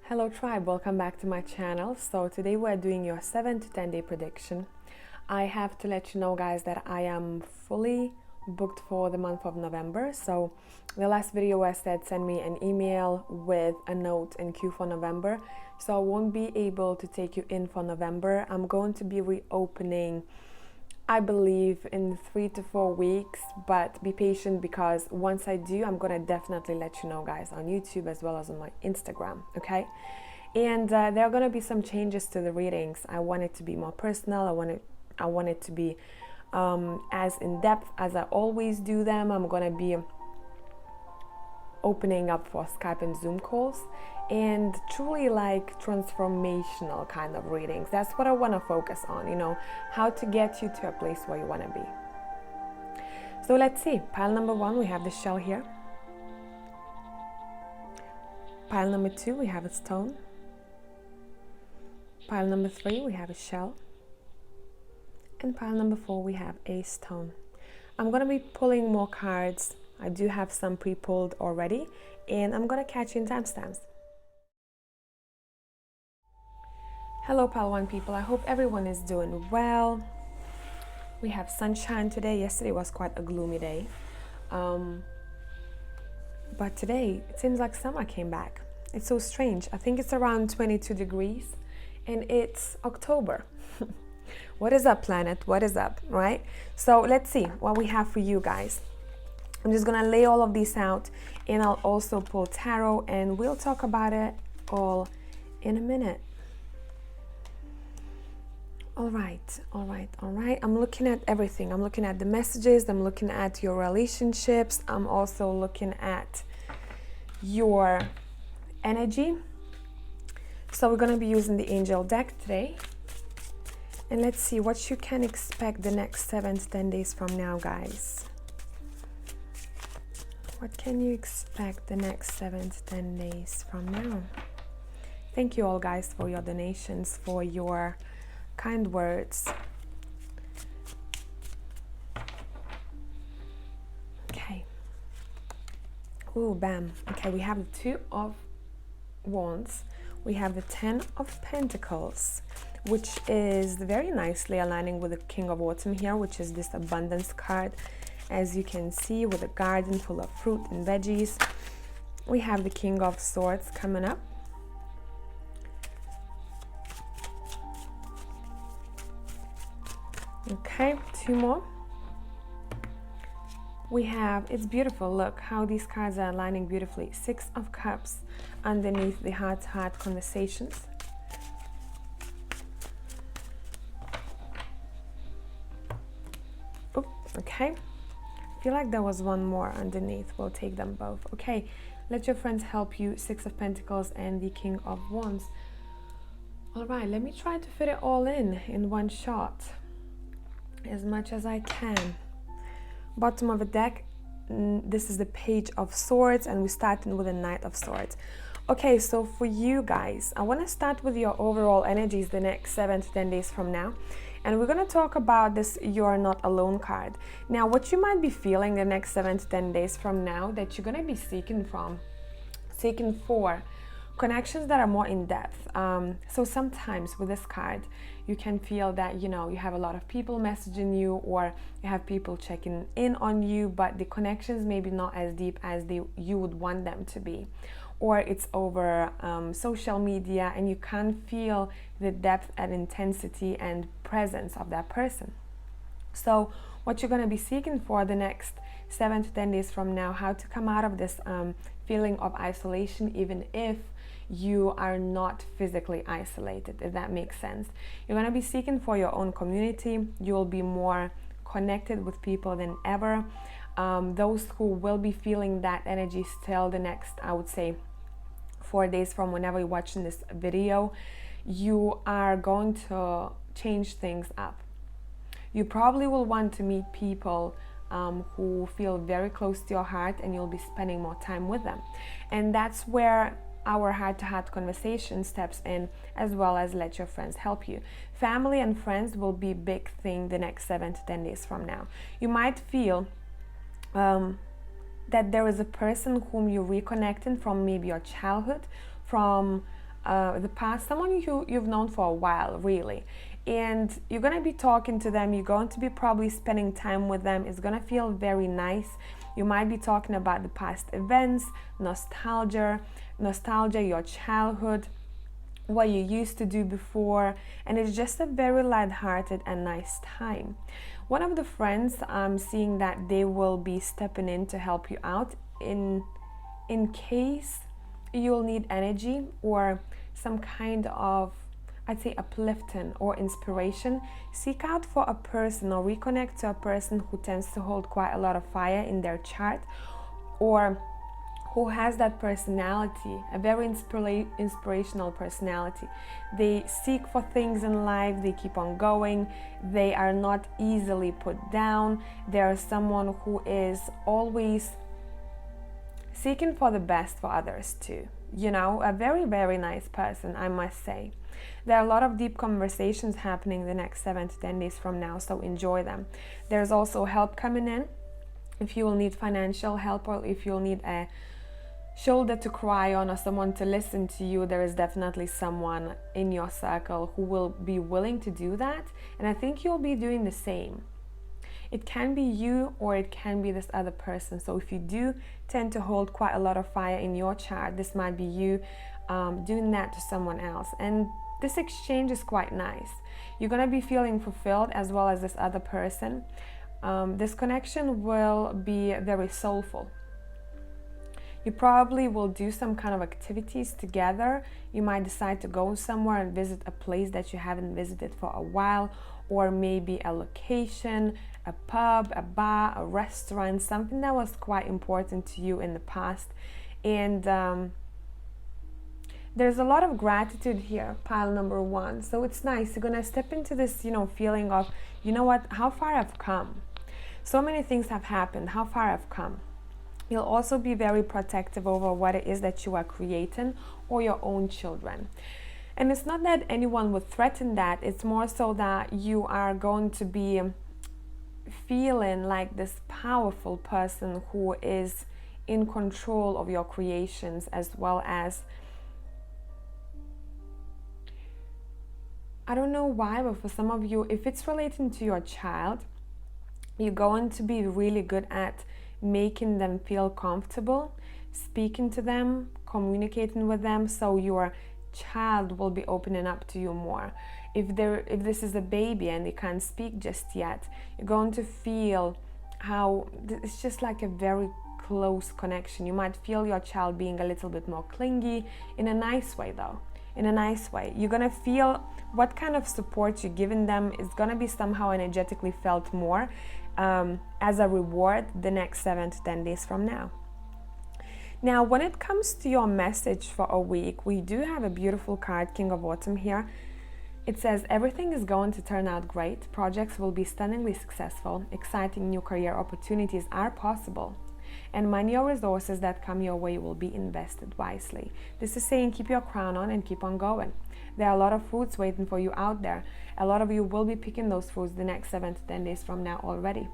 Hello tribe, welcome back to my channel. So today we're doing your 7 to 10 day prediction. I have to let you know guys that I am fully booked for the month of November. So the last video I said send me an email with a note and queue for November. So I won't be able to take you in for November. I'm going to be reopening, I believe, in 3 to 4 weeks, but be patient because once I do, I'm gonna definitely let you know guys on YouTube as well as on my Instagram, okay? And there are gonna be some changes to the readings. I want it to be more personal. I want it to be as in-depth as I always do them. I'm gonna be opening up for Skype and Zoom calls and truly like transformational kind of readings. That's what I want to focus on, you know, how to get you to a place where you want to be. So let's see. Pile number 1, we have the shell here. Pile number 2, we have a stone. Pile number 3, we have a shell. And pile number 4, we have a stone. I'm going to be pulling more cards. I do have some pre-pulled already, and I'm going to catch you in timestamps. Hello Pile 1 people, I hope everyone is doing well. We have sunshine today. Yesterday was quite a gloomy day. But today, it seems like summer came back. It's so strange. I think it's around 22 degrees and it's October. What is up, planet? What is up, right? So let's see what we have for you guys. I'm just gonna lay all of these out and I'll also pull tarot and we'll talk about it all in a minute. All right. I'm looking at everything. I'm looking at the messages. I'm looking at your relationships. I'm also looking at your energy. So we're going to be using the angel deck today. And let's see what you can expect the next 7 to 10 days from now, guys. What can you expect the next 7 to 10 days from now? Thank you all, guys, for your donations, for your kind words. Okay. Ooh, bam. Okay, we have the 2 of Wands. We have the 10 of Pentacles, which is very nicely aligning with the King of Autumn here, which is this abundance card. As you can see, with a garden full of fruit and veggies. We have the King of Swords coming up. Okay, 2 more. We have, it's beautiful, look how these cards are aligning beautifully. 6 of Cups underneath the heart-to-heart conversations. Oops, okay. I feel like there was one more underneath. We'll take them both. Okay, let your friends help you. 6 of Pentacles and the King of Wands. All right, let me try to fit it all in one shot as much as I can. Bottom of the deck, this is the Page of Swords and we're starting with a Knight of Swords. Okay, so for you guys, I want to start with your overall energies the next 7 to 10 days from now. And we're going to talk about this You're Not Alone card. Now, what you might be feeling the next 7 to 10 days from now that you're going to be seeking for connections that are more in depth. So sometimes with this card, you can feel that, you know, you have a lot of people messaging you or you have people checking in on you, but the connections maybe not as deep as you would want them to be. Or it's over social media and you can't feel the depth and intensity and presence of that person. So what you're going to be seeking for the next 7 to 10 days from now, how to come out of this feeling of isolation, even if you are not physically isolated, if that makes sense. You're going to be seeking for your own community. You'll be more connected with people than ever. Those who will be feeling that energy still the next, I would say, 4 days from whenever you're watching this video, you are going to change things up. You probably will want to meet people who feel very close to your heart and you'll be spending more time with them. And that's where our heart-to-heart conversation steps in, as well as let your friends help you. Family and friends will be a big thing the next 7 to 10 days from now. You might feel that there is a person whom you're reconnecting from maybe your childhood, from the past, someone you've known for a while, really. And you're going to be talking to them. You're going to be probably spending time with them. It's going to feel very nice. You might be talking about the past events, nostalgia, your childhood, what you used to do before, and it's just a very light-hearted and nice time. One of the friends, I'm seeing that they will be stepping in to help you out in case you'll need energy or some kind of, I'd say, uplifting or inspiration. Seek out for a person or reconnect to a person who tends to hold quite a lot of fire in their chart, or who has that personality, a very inspirational personality. They seek for things in life, they keep on going, they are not easily put down. They are someone who is always seeking for the best for others too. You know, a very, very nice person, I must say. There are a lot of deep conversations happening the next 7 to 10 days from now, so enjoy them. There's also help coming in. If you will need financial help, or if you'll need a shoulder to cry on or someone to listen to you, there is definitely someone in your circle who will be willing to do that, and I think you'll be doing the same. It can be you or it can be this other person. So if you do tend to hold quite a lot of fire in your chart, this might be you doing that to someone else, and this exchange is quite nice. You're going to be feeling fulfilled as well as this other person. This connection will be very soulful. You probably will do some kind of activities together. You might decide to go somewhere and visit a place that you haven't visited for a while, or maybe a location, a pub, a bar, a restaurant, something that was quite important to you in the past. And there's a lot of gratitude here, pile number 1. So it's nice. You're gonna step into this, feeling of, you know what, how far I've come. So many things have happened, how far I've come. You'll also be very protective over what it is that you are creating, or your own children. And it's not that anyone would threaten that, it's more so that you are going to be feeling like this powerful person who is in control of your creations, as well as, I don't know why, but for some of you, if it's relating to your child, you're going to be really good at making them feel comfortable, speaking to them, communicating with them, so your child will be opening up to you more. If this is a baby and they can't speak just yet, you're going to feel how it's just like a very close connection. You might feel your child being a little bit more clingy, in a nice way though. In a nice way. You're gonna feel what kind of support you're giving them is gonna be somehow energetically felt more as a reward the next 7 to 10 days from now. Now, when it comes to your message for a week, we do have a beautiful card, King of Autumn here. It says, everything is going to turn out great. Projects will be stunningly successful. Exciting new career opportunities are possible. And money or resources that come your way will be invested wisely. This is saying keep your crown on and keep on going. There are a lot of fruits waiting for you out there. A lot of you will be picking those fruits the next 7 to 10 days from now already.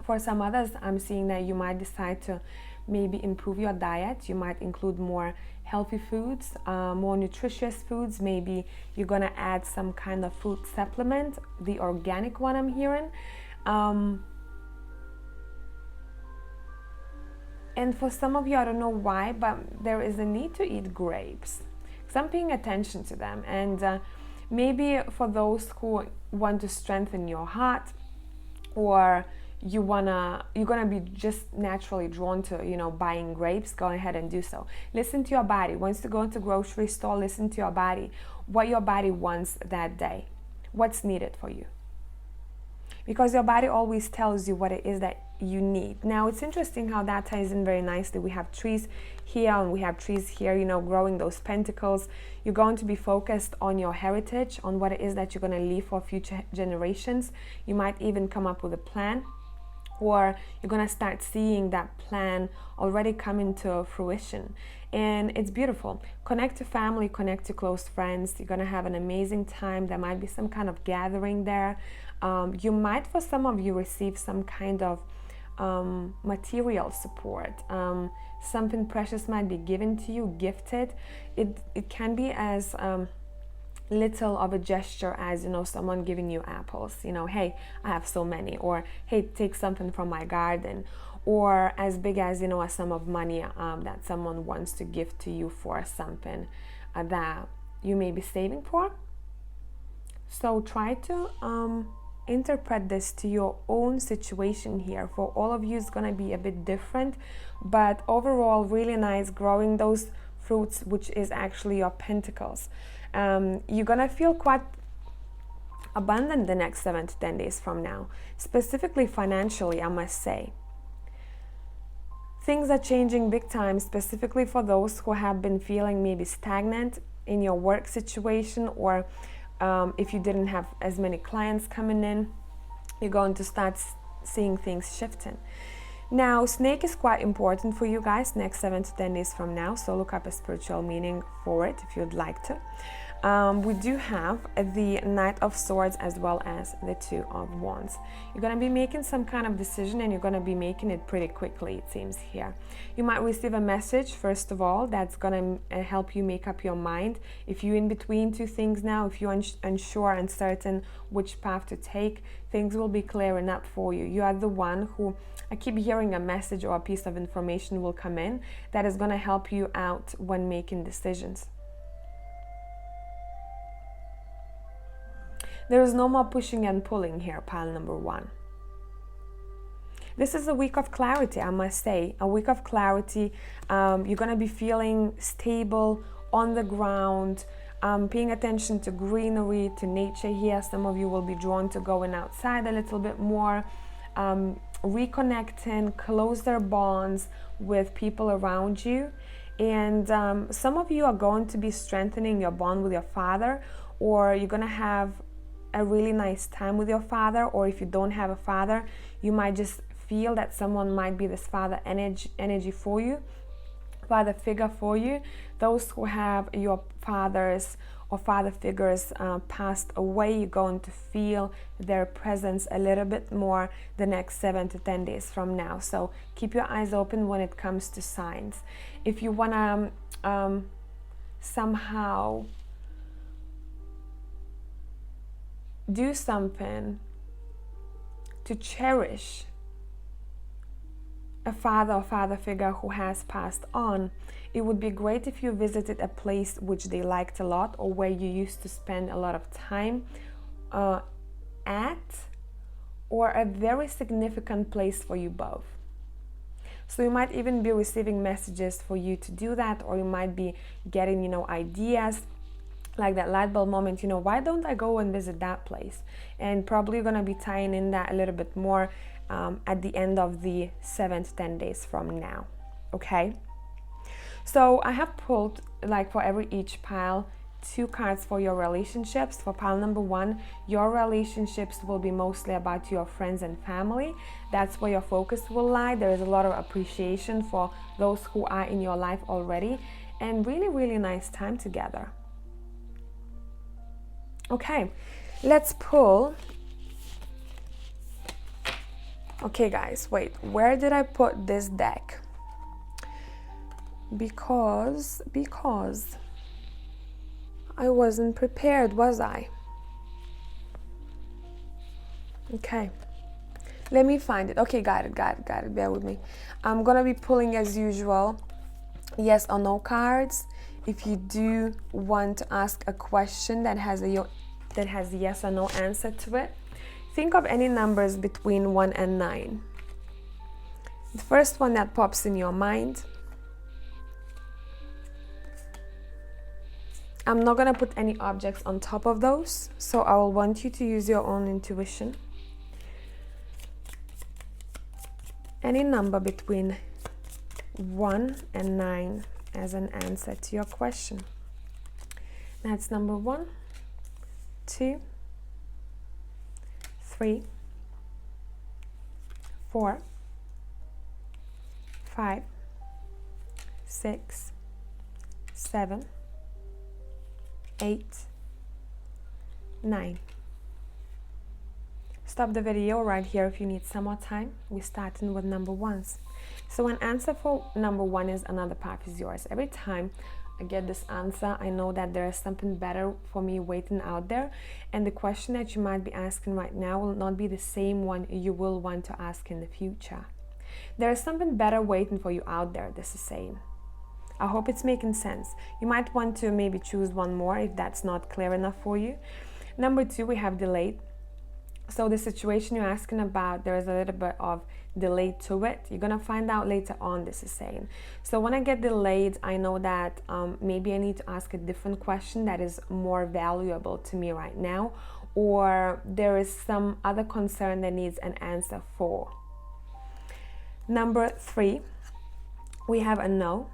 For some others, I'm seeing that you might decide to maybe improve your diet. You might include more healthy foods, more nutritious foods. Maybe you're gonna add some kind of fruit supplement, the organic one I'm hearing. And for some of you, I don't know why, but there is a need to eat grapes. So I'm paying attention to them. And maybe for those who want to strengthen your heart, or you're gonna be just naturally drawn to, buying grapes, go ahead and do so. Listen to your body. Once you go into grocery store, listen to your body. What your body wants that day. What's needed for you. Because your body always tells you what it is that you need. Now, it's interesting how that ties in very nicely. We have trees here and we have trees here, growing those pentacles. You're going to be focused on your heritage, on what it is that you're going to leave for future generations. You might even come up with a plan, or you're going to start seeing that plan already come into fruition. And it's beautiful. Connect to family, connect to close friends. You're going to have an amazing time. There might be some kind of gathering there. You might, for some of you, receive some kind of material support, something precious might be given to you, gifted. It can be as little of a gesture as, you know, someone giving you apples, you know, hey, I have so many, or hey, take something from my garden, or as big as, you know, a sum of money that someone wants to give to you for something that you may be saving for. So try to interpret this to your own situation here. For all of you, it's going to be a bit different, but overall, really nice, growing those fruits, which is actually your pentacles. You're going to feel quite abundant the next 7 to 10 days from now, specifically financially, I must say. Things are changing big time, specifically for those who have been feeling maybe stagnant in your work situation, or if you didn't have as many clients coming in, you're going to start seeing things shifting. Now, snake is quite important for you guys next 7 to 10 days from now, so look up a spiritual meaning for it if you'd like to. We do have the Knight of Swords as well as the Two of Wands. You're going to be making some kind of decision, and you're going to be making it pretty quickly, it seems here. You might receive a message, first of all, that's going to help you make up your mind. If you're in between two things now, if you're unsure, uncertain which path to take, things will be clearing up for you. You are the one who, I keep hearing a message or a piece of information will come in that is going to help you out when making decisions. There is no more pushing and pulling here, pile number 1. This is a week of clarity, I must say. A week of clarity. You're going to be feeling stable, on the ground, paying attention to greenery, to nature here. Some of you will be drawn to going outside a little bit more, reconnecting, closer bonds with people around you. And some of you are going to be strengthening your bond with your father, or you're going to have a really nice time with your father. Or if you don't have a father, you might just feel that someone might be this father energy for you, father figure for you. Those who have your fathers or father figures passed away, you're going to feel their presence a little bit more the next 7 to 10 days from now. So keep your eyes open when it comes to signs. If you want to somehow do something to cherish a father or father figure who has passed on, it would be great if you visited a place which they liked a lot, or where you used to spend a lot of time at, or a very significant place for you both. So you might even be receiving messages for you to do that, or you might be getting, you know, ideas, like that light bulb moment, you know, why don't I go and visit that place? And probably you're going to be tying in that a little bit more at the end of the 7 to 10 days from now. Okay, so I have pulled, like, for each pile, 2 cards for your relationships. For pile number 1, your relationships will be mostly about your friends and family. That's where your focus will lie. There is a lot of appreciation for those who are in your life already, and really, really nice time together. Okay, let's pull. Okay guys, wait, where did I put this deck? Because I wasn't prepared, was I? Okay, let me find it. Okay, got it, bear with me. I'm gonna be pulling, as usual, yes or no cards. If you do want to ask a question that has a yes or no answer to it, think of any numbers between 1 and 9. The first one that pops in your mind. I'm not going to put any objects on top of those, so I will want you to use your own intuition. Any number between 1 and 9 as an answer to your question. That's number 1, 2, 3, 4, 5, 6, 7, 8, 9. Stop the video right here if you need some more time. We're starting with number 1s. So an answer for number 1 is another path is yours. Every time I get this answer, I know that there is something better for me waiting out there, and the question that you might be asking right now will not be the same one you will want to ask in the future. There is something better waiting for you out there, this is saying. I hope it's making sense. You might want to maybe choose one more if that's not clear enough for you. Number 2, we have delayed. So the situation you're asking about, there is a little bit of delay to it. You're gonna find out later on, this is saying. So when I get delayed, I know that maybe I need to ask a different question that is more valuable to me right now, or there is some other concern that needs an answer for. Number 3, we have a no.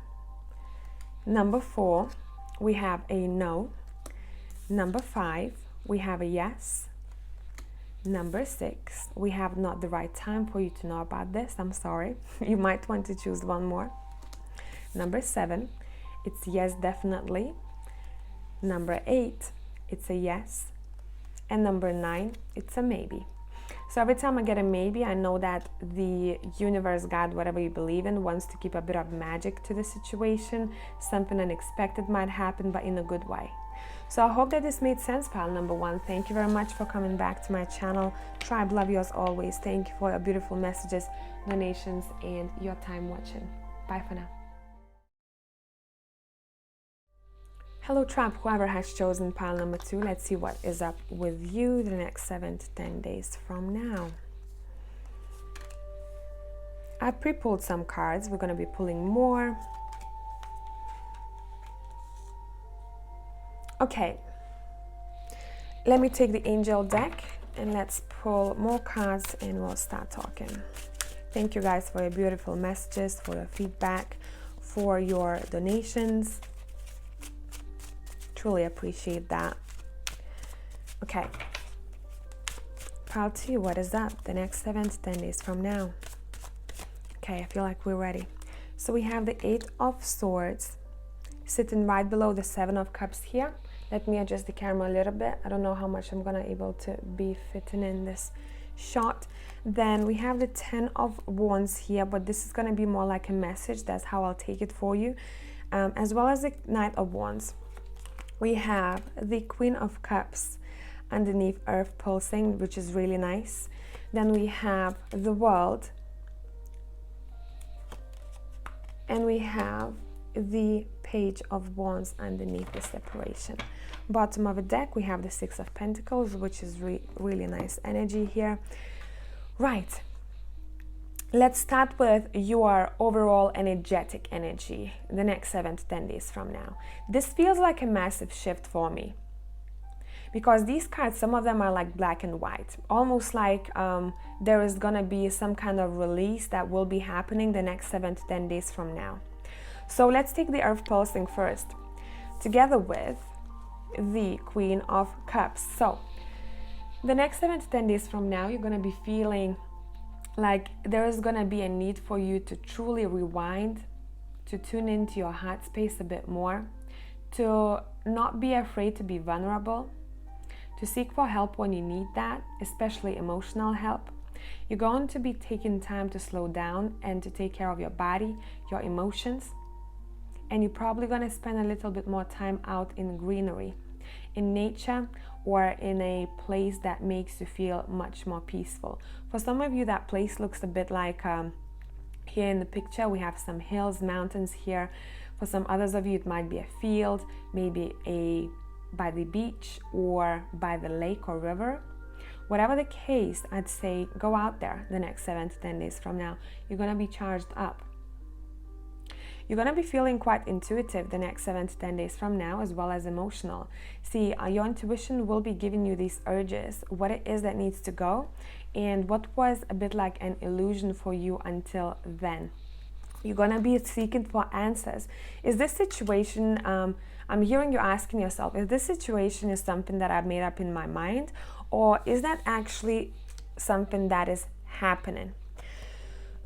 Number 4, we have a no. Number 5, we have a yes. Number 6, we have not the right time for you to know about this. I'm sorry. You might want to choose one more. Number 7, it's yes, definitely. Number 8, it's a yes. And number 9, it's a maybe. So every time I get a maybe, I know that the universe, God, whatever you believe in, wants to keep a bit of magic to the situation. Something unexpected might happen, but in a good way. So I hope that this made sense, pal number 1. Thank you very much for coming back to my channel. Tribe, love you as always. Thank you for your beautiful messages, donations, and your time watching. Bye for now. Hello, Tribe, whoever has chosen pile number 2. Let's see what is up with you the next 7 to 10 days from now. I pre-pulled some cards. We're going to be pulling more. Okay, let me take the angel deck and let's pull more cards and we'll start talking. Thank you guys for your beautiful messages, for your feedback, for your donations. Truly appreciate that. Okay, pile 2, what is up the next 7 to 10 days from now? Okay, I feel like we're ready. So we have the 8 of Swords sitting right below the 7 of Cups here. Let me adjust the camera a little bit. I don't know how much I'm gonna able to be fitting in this shot. Then we have the 10 of Wands here, but this is gonna be more like a message. That's how I'll take it for you. As well as the Knight of Wands. We have the Queen of Cups underneath Earth pulsing, which is really nice. Then we have the World. And we have the Page of Wands underneath the Separation. Bottom of the deck, we have the 6 of Pentacles, which is really nice energy here. Right. Let's start with your overall energetic energy the next 7 to 10 days from now. This feels like a massive shift for me. Because these cards, some of them are like black and white. Almost like there is going to be some kind of release that will be happening the next 7 to 10 days from now. So let's take the Earth pulsing first, together with the Queen of Cups. So the next 7 to 10 days from now, you're going to be feeling like there is going to be a need for you to truly rewind, to tune into your heart space a bit more, to not be afraid to be vulnerable, to seek for help when you need that, especially emotional help. You're going to be taking time to slow down and to take care of your body, your emotions. And you're probably going to spend a little bit more time out in greenery, in nature, or in a place that makes you feel much more peaceful. For some of you, that place looks a bit like here in the picture, we have some hills, mountains here. For some others of you, it might be a field, maybe by the beach or by the lake or river. Whatever the case, I'd say go out there the next 7 to 10 days from now. You're going to be charged up. You're going to be feeling quite intuitive the next 7 to 10 days from now, as well as emotional. See, your intuition will be giving you these urges, what it is that needs to go, and what was a bit like an illusion for you until then. You're going to be seeking for answers. Is this situation, I'm hearing you asking yourself, is this situation is something that I've made up in my mind, or is that actually something that is happening?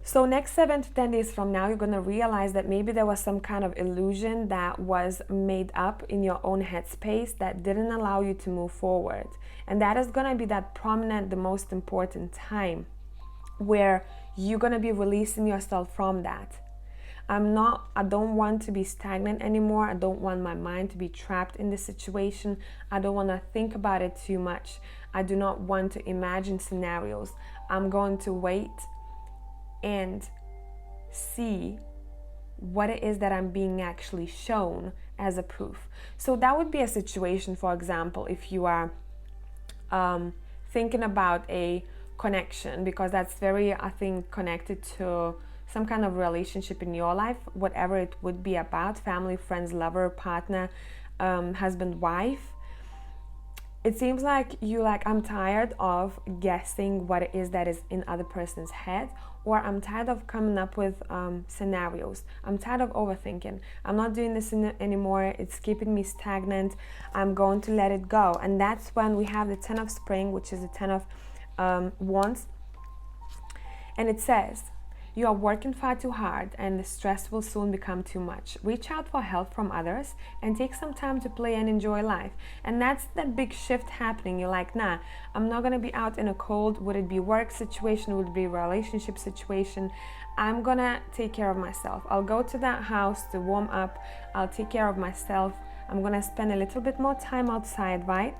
So next 7 to 10 days from now, you're going to realize that maybe there was some kind of illusion that was made up in your own headspace that didn't allow you to move forward. And that is going to be that prominent, the most important time where you're going to be releasing yourself from that. I don't want to be stagnant anymore. I don't want my mind to be trapped in this situation. I don't want to think about it too much. I do not want to imagine scenarios. I'm going to wait and see what it is that I'm being actually shown as a proof. So that would be a situation, for example, if you are thinking about a connection, because that's very, I think, connected to some kind of relationship in your life, whatever it would be about, family, friends, lover, partner, husband, wife. It seems like I'm tired of guessing what it is that is in other person's head, or I'm tired of coming up with scenarios. I'm tired of overthinking. I'm not doing this anymore. It's keeping me stagnant. I'm going to let it go. And that's when we have the 10 of Spring, which is the 10 of Wands. And it says, you are working far too hard and the stress will soon become too much. Reach out for help from others and take some time to play and enjoy life. And that's that big shift happening. You're like, nah, I'm not going to be out in a cold. Would it be work situation? Would it be relationship situation? I'm going to take care of myself. I'll go to that house to warm up. I'll take care of myself. I'm going to spend a little bit more time outside, right?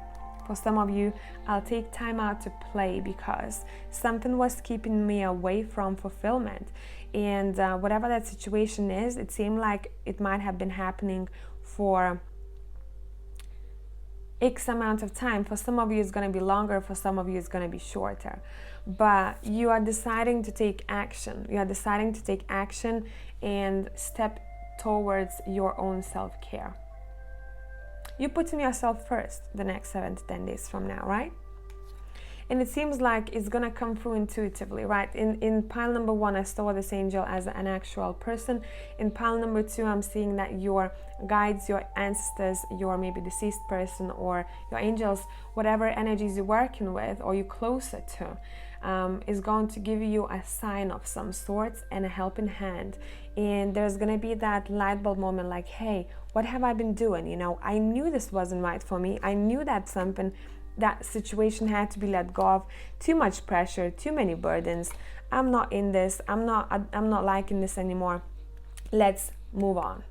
For some of you, I'll take time out to play because something was keeping me away from fulfillment. And whatever that situation is, it seemed like it might have been happening for X amount of time. For some of you, it's going to be longer. For some of you, it's going to be shorter. But you are deciding to take action. You are deciding to take action and step towards your own self-care. You're putting yourself first the next 7 to 10 days from now, right? And it seems like it's going to come through intuitively, right? In pile number 1, I saw this angel as an actual person. In pile number 2, I'm seeing that your guides, your ancestors, your maybe deceased person, or your angels, whatever energies you're working with or you're closer to, is going to give you a sign of some sorts and a helping hand. And there's going to be that light bulb moment like, hey, what have I been doing? You know, I knew this wasn't right for me. I knew that that situation had to be let go of. Too much pressure, too many burdens. I'm not in this. I'm not liking this anymore. Let's move on.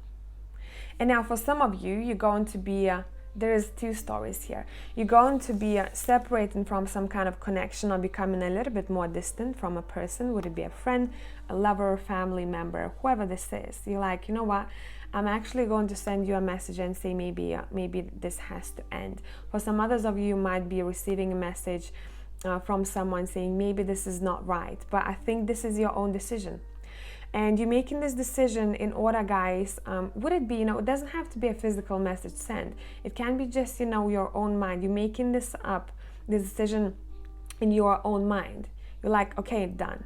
And now for some of you, you're going to be there's 2 stories here. You're going to be separating from some kind of connection or becoming a little bit more distant from a person. Would it be a friend, a lover, family member, whoever this is? You're like, you know what? I'm actually going to send you a message and say maybe this has to end. For some others of you might be receiving a message from someone saying maybe this is not right, but I think this is your own decision. And you're making this decision in order, guys, would it be, it doesn't have to be a physical message sent. It can be just, your own mind. You're making this decision in your own mind. You're like, okay, done.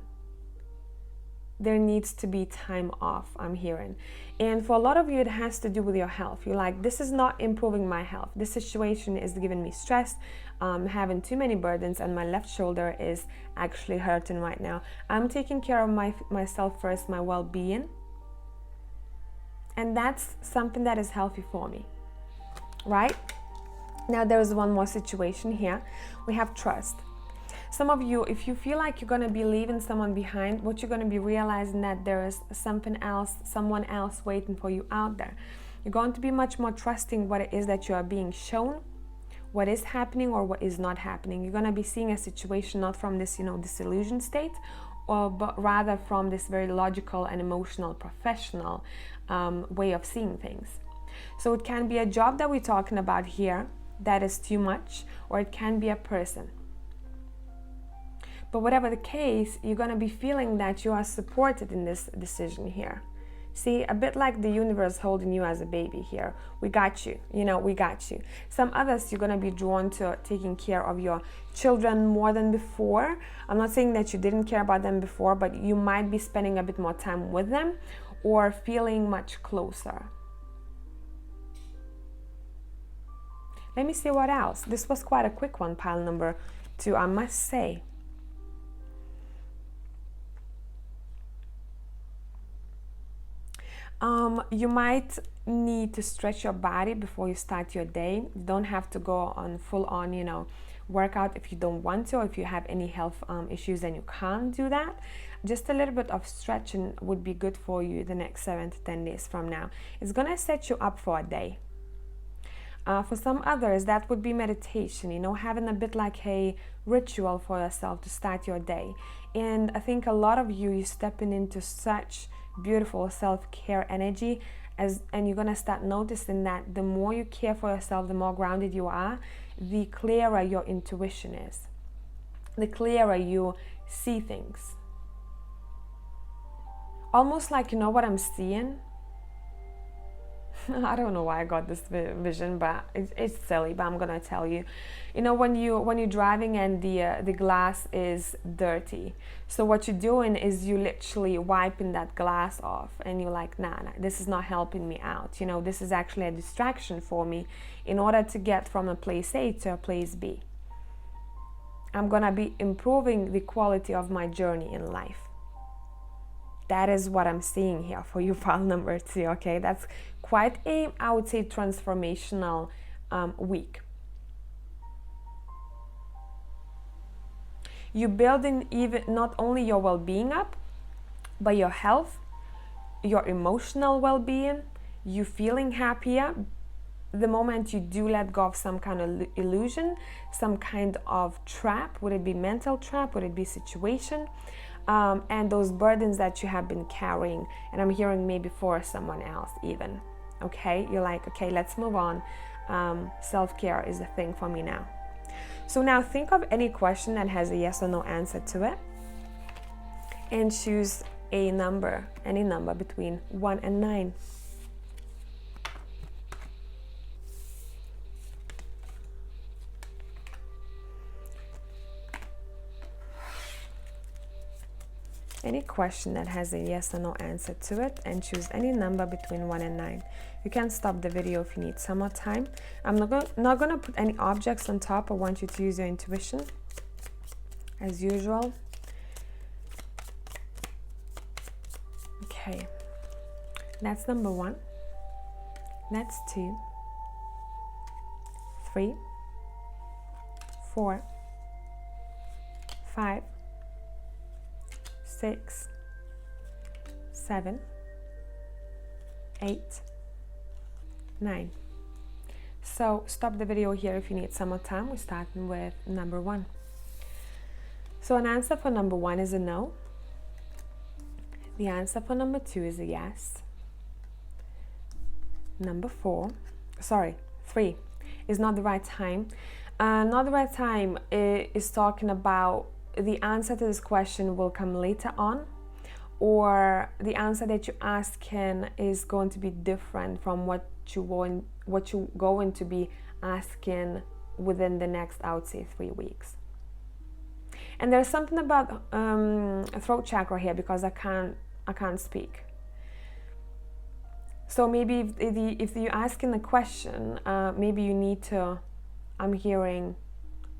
There needs to be time off, I'm hearing. And for a lot of you, it has to do with your health. You're like, this is not improving my health. This situation is giving me stress. Having too many burdens, and my left shoulder is actually hurting right now. I'm taking care of myself first, my well-being. And that's something that is healthy for me, right? Now, there's one more situation here. We have trust. Some of you, if you feel like you're going to be leaving someone behind, what you're going to be realizing that there is someone else waiting for you out there. You're going to be much more trusting what it is that you are being shown, what is happening or what is not happening. You're going to be seeing a situation not from this, disillusioned state, but rather from this very logical and emotional, professional way of seeing things. So it can be a job that we're talking about here that is too much, or it can be a person. But whatever the case, you're going to be feeling that you are supported in this decision here. See, a bit like the universe holding you as a baby here. We got you, we got you. Some others, you're going to be drawn to taking care of your children more than before. I'm not saying that you didn't care about them before, but you might be spending a bit more time with them or feeling much closer. Let me see what else. This was quite a quick one, pile number 2, I must say. You might need to stretch your body before you start your day. You don't have to go on full on, you know, workout if you don't want to, or if you have any health issues and you can't do that. Just a little bit of stretching would be good for you the next 7 to 10 days from now. It's gonna set you up for a day. For some others, that would be meditation, you know, having a bit like a ritual for yourself to start your day. And I think a lot of you, you're stepping into such beautiful self-care energy, and you're going to start noticing that the more you care for yourself, the more grounded you are, the clearer your intuition is, the clearer you see things. Almost like, you know what I'm seeing? I don't know why I got this vision, but it's silly, but I'm gonna tell you. You know, when you're driving and the glass is dirty, so what you're doing is you literally wiping that glass off, and you're like, nah, this is not helping me out. You know, this is actually a distraction for me in order to get from a place A to a place B. I'm gonna be improving the quality of my journey in life. That is what I'm seeing here for you, pile number 2, okay? That's quite a, I would say, transformational week. You're building even not only your well-being up, but your health, your emotional well-being, you feeling happier. The moment you do let go of some kind of illusion, some kind of trap, would it be mental trap, would it be situation, and those burdens that you have been carrying, and I'm hearing maybe for someone else even, okay? You're like, okay, let's move on. Self-care is a thing for me now. So now think of any question that has a yes or no answer to it, and choose a number, any number between 1 and 9. Any question that has a yes or no answer to it, and choose any number between 1 and 9. You can stop the video if you need some more time. I'm not gonna put any objects on top. I want you to use your intuition as usual. Okay, that's number 1. That's 2, 3, 4, 5, 6, 7, 8, 9. So stop the video here if you need some more time. We're starting with number 1. So an answer for number 1 is a no. The answer for number 2 is a yes. Number 3 is not the right time. Not the right time is talking about the answer to this question will come later on, or the answer that you're asking is going to be different from what you're going to be asking within the next, I would say, 3 weeks. And there's something about throat chakra here, because I can't speak. So maybe if you're asking a question, maybe you need to, I'm hearing,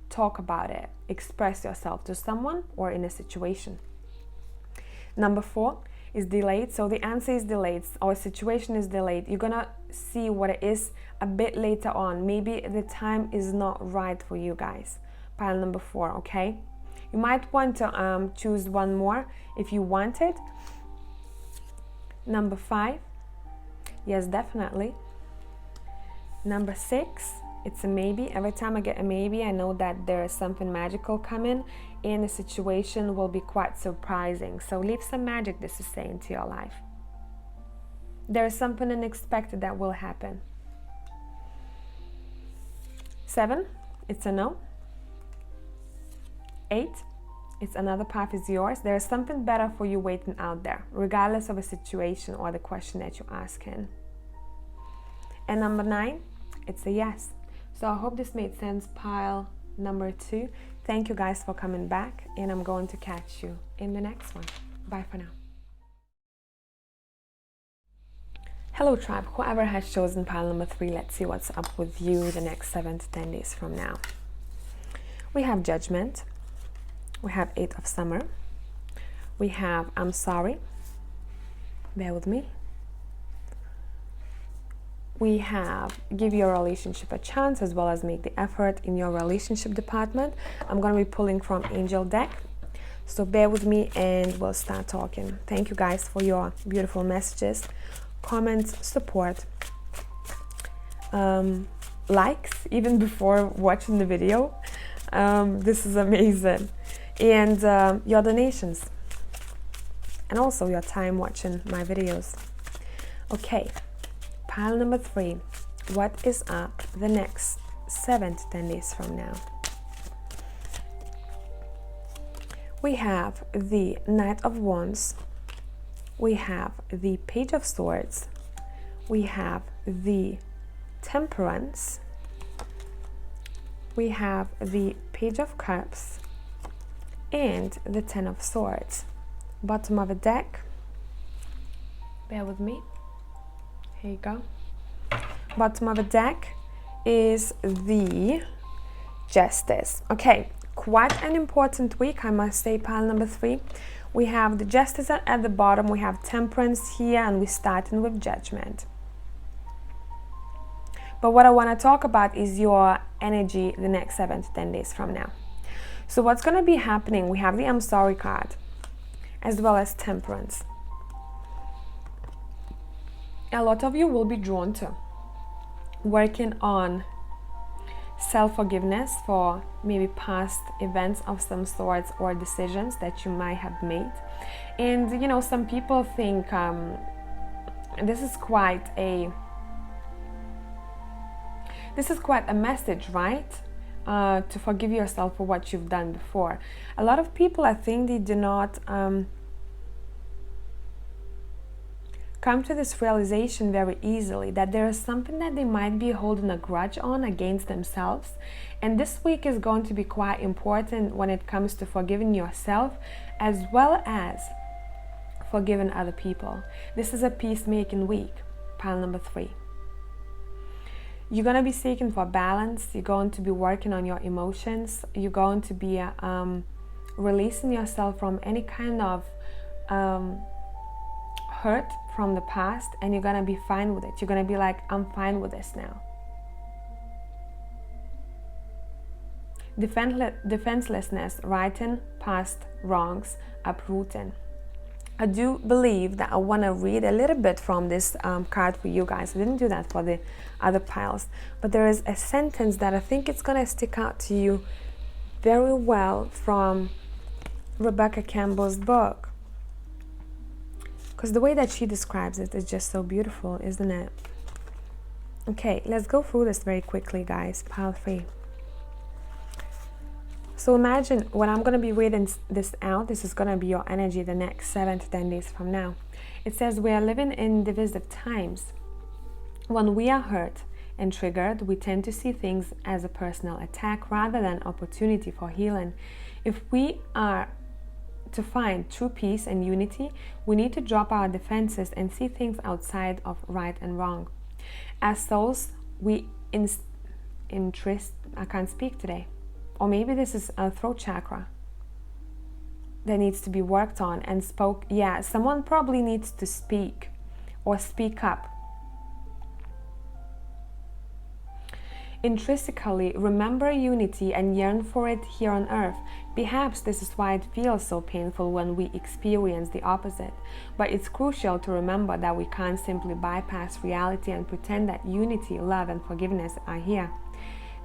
talk about it, express yourself to someone or in a situation. Number 4 is delayed. So the answer is delayed, or situation is delayed. You're gonna see what it is a bit later on. Maybe the time is not right for you guys. Pile number 4, okay? You might want to choose one more if you want it. Number 5, yes, definitely. Number 6, it's a maybe. Every time I get a maybe, I know that there is something magical coming, and the situation will be quite surprising. So leave some magic, this is saying, to your life. There is something unexpected that will happen. 7, it's a no. 8, it's another path is yours. There is something better for you waiting out there, regardless of a situation or the question that you're asking. And number 9, it's a yes. So I hope this made sense, pile number 2. Thank you guys for coming back, and I'm going to catch you in the next one. Bye for now. Hello tribe, whoever has chosen pile number 3, let's see what's up with you the next 7 to 10 days from now. We have Judgment. We have 8 of Summer. We have I'm Sorry. Bear with me. we have give your relationship a chance as well as make the effort in your relationship department. I'm going to be pulling from Angel deck. So bear with me and we'll start talking. Thank you guys for your beautiful messages, comments, support, likes even before watching the video. This is amazing. And your donations. And also your time watching my videos. Okay. Pile number 3, what is up the next 7 to 10 days from now? We have the Knight of Wands, we have the Page of Swords, we have the Temperance, we have the Page of Cups, and the Ten of Swords. Bottom of the deck, bear with me. Here you go. Bottom of the deck is the Justice. Okay, quite an important week, I must say, pile number 3. We have the Justice at the bottom, we have Temperance here, and we're starting with Judgment. But what I want to talk about is your energy the next 7 to 10 days from now. So what's going to be happening? We have the I'm Sorry card, as well as Temperance. A lot of you will be drawn to working on self-forgiveness for maybe past events of some sorts or decisions that you might have made. And you know, some people think this is quite a message, right? To forgive yourself for what you've done before. A lot of people, I think, they do not come to this realization very easily, that there is something that they might be holding a grudge on against themselves. And this week is going to be quite important when it comes to forgiving yourself as well as forgiving other people. This is a peacemaking week, pile number 3. You're going to be seeking for balance. You're going to be working on your emotions. You're going to be releasing yourself from any kind of hurt from the past, and you're gonna be fine with it. You're gonna be like, I'm fine with this now. Defenselessness, righting past wrongs, uprooting. I do believe that I want to read a little bit from this card for you guys. I didn't do that for the other piles, but there is a sentence that I think it's gonna stick out to you very well from Rebecca Campbell's book. Because the way that she describes it is just so beautiful, isn't it? Okay, let's go through this very quickly, guys. Pile 3. So imagine when I'm going to be reading this out, this is going to be your energy the next 7 to 10 days from now. It says, we are living in divisive times. When we are hurt and triggered, we tend to see things as a personal attack rather than opportunity for healing. If we are to find true peace and unity, we need to drop our defenses and see things outside of right and wrong. As souls, we interest. I can't speak today. Or maybe this is a throat chakra that needs to be worked on and spoke. Yeah, someone probably needs to speak or speak up. Intrinsically remember unity and yearn for it here on earth. Perhaps this is why it feels so painful when we experience the opposite. But it's crucial to remember that we can't simply bypass reality and pretend that unity, love, and forgiveness are here.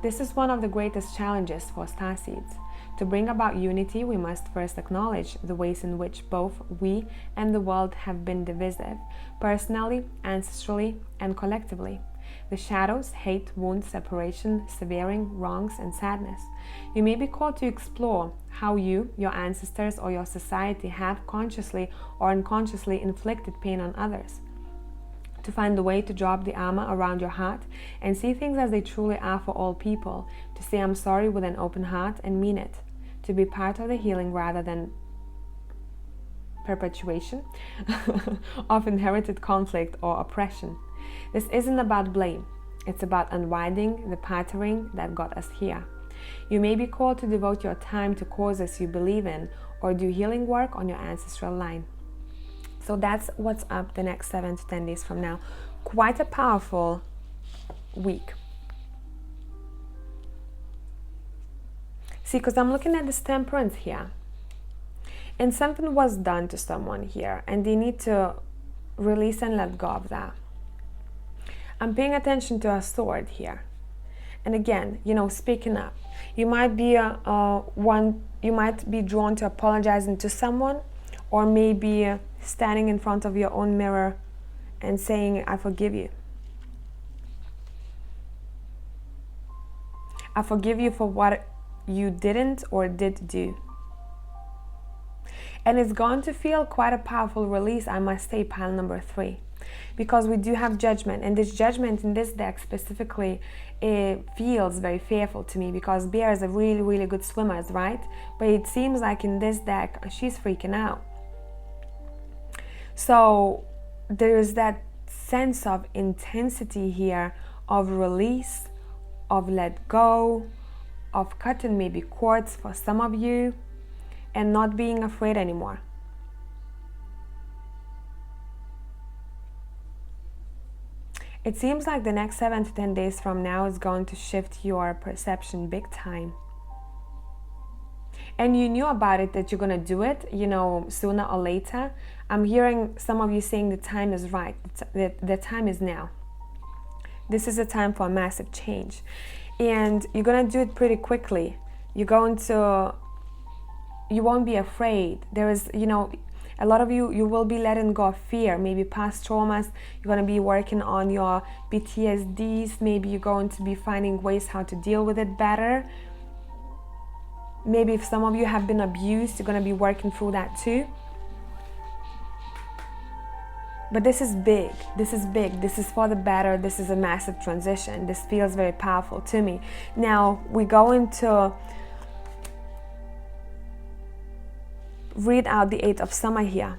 This is one of the greatest challenges for starseeds. To bring about unity, we must first acknowledge the ways in which both we and the world have been divisive, personally, ancestrally, and collectively. The shadows, hate, wounds, separation, severing, wrongs, and sadness. You may be called to explore how you, your ancestors, or your society have consciously or unconsciously inflicted pain on others. To find a way to drop the armor around your heart and see things as they truly are for all people. To say I'm sorry with an open heart and mean it. To be part of the healing rather than perpetuation of inherited conflict or oppression. This isn't about blame. It's about unwinding the patterning that got us here. You may be called to devote your time to causes you believe in or do healing work on your ancestral line. So that's what's up the next 7 to 10 days from now. Quite a powerful week. See, because I'm looking at this Temperance here. And something was done to someone here, and they need to release and let go of that. I'm paying attention to a Sword here. And again, you know, speaking up. You might be you might be drawn to apologizing to someone, or maybe standing in front of your own mirror and saying, I forgive you. I forgive you for what you didn't or did do. And it's going to feel quite a powerful release, I must say, pile number 3. Because we do have Judgment, and this Judgment in this deck specifically, it feels very fearful to me, because Bears are really, really good swimmers, right? But it seems like in this deck, she's freaking out. So there's that sense of intensity here, of release, of let go, of cutting maybe cords for some of you, and not being afraid anymore. It seems like the next 7 to 10 days from now is going to shift your perception big time. And you knew about it, that you're going to do it, you know, sooner or later. I'm hearing some of you saying the time is right. The time is now. This is a time for a massive change. And you're going to do it pretty quickly. You're going to... You won't be afraid. There is, you know, a lot of you will be letting go of fear, maybe past traumas. You're going to be working on your PTSDs. Maybe you're going to be finding ways how to deal with it better. Maybe if some of you have been abused, you're going to be working through that too. But this is big. This is big. This is for the better. This is a massive transition. This feels very powerful to me. Now, we're going to read out the 8 of Summer here,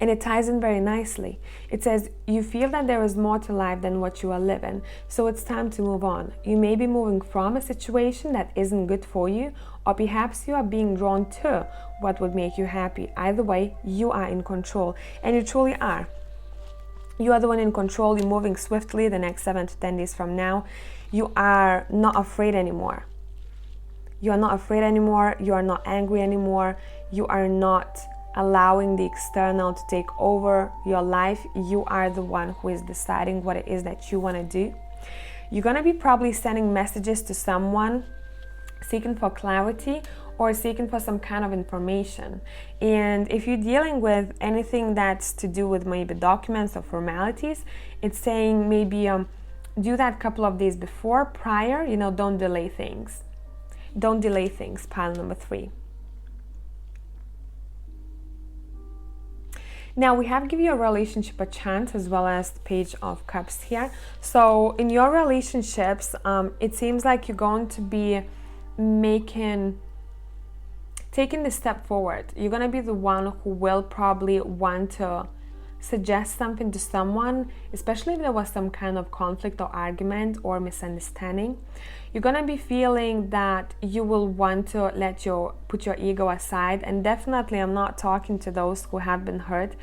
and it ties in very nicely. It says, you feel that there is more to life than what you are living, so it's time to move on. You may be moving from a situation that isn't good for you, or perhaps you are being drawn to what would make you happy. Either way, you are in control, and you truly are. You are the one in control. You're moving swiftly the next 7 to 10 days from now. You are not afraid anymore. You are not afraid anymore. You are not angry anymore. You are not allowing the external to take over your life. You are the one who is deciding what it is that you want to do. You're going to be probably sending messages to someone, seeking for clarity or seeking for some kind of information. And if you're dealing with anything that's to do with maybe documents or formalities, it's saying maybe do that a couple of days before, prior, you know, don't delay things. Don't delay things, pile number 3. Now we have give your relationship a chance, as well as the Page of Cups here. So in your relationships, it seems like you're going to be taking the step forward. You're going to be the one who will probably want to suggest something to someone, especially if there was some kind of conflict or argument or misunderstanding. You're going to be feeling that you will want to put your ego aside. And definitely I'm not talking to those who have been hurt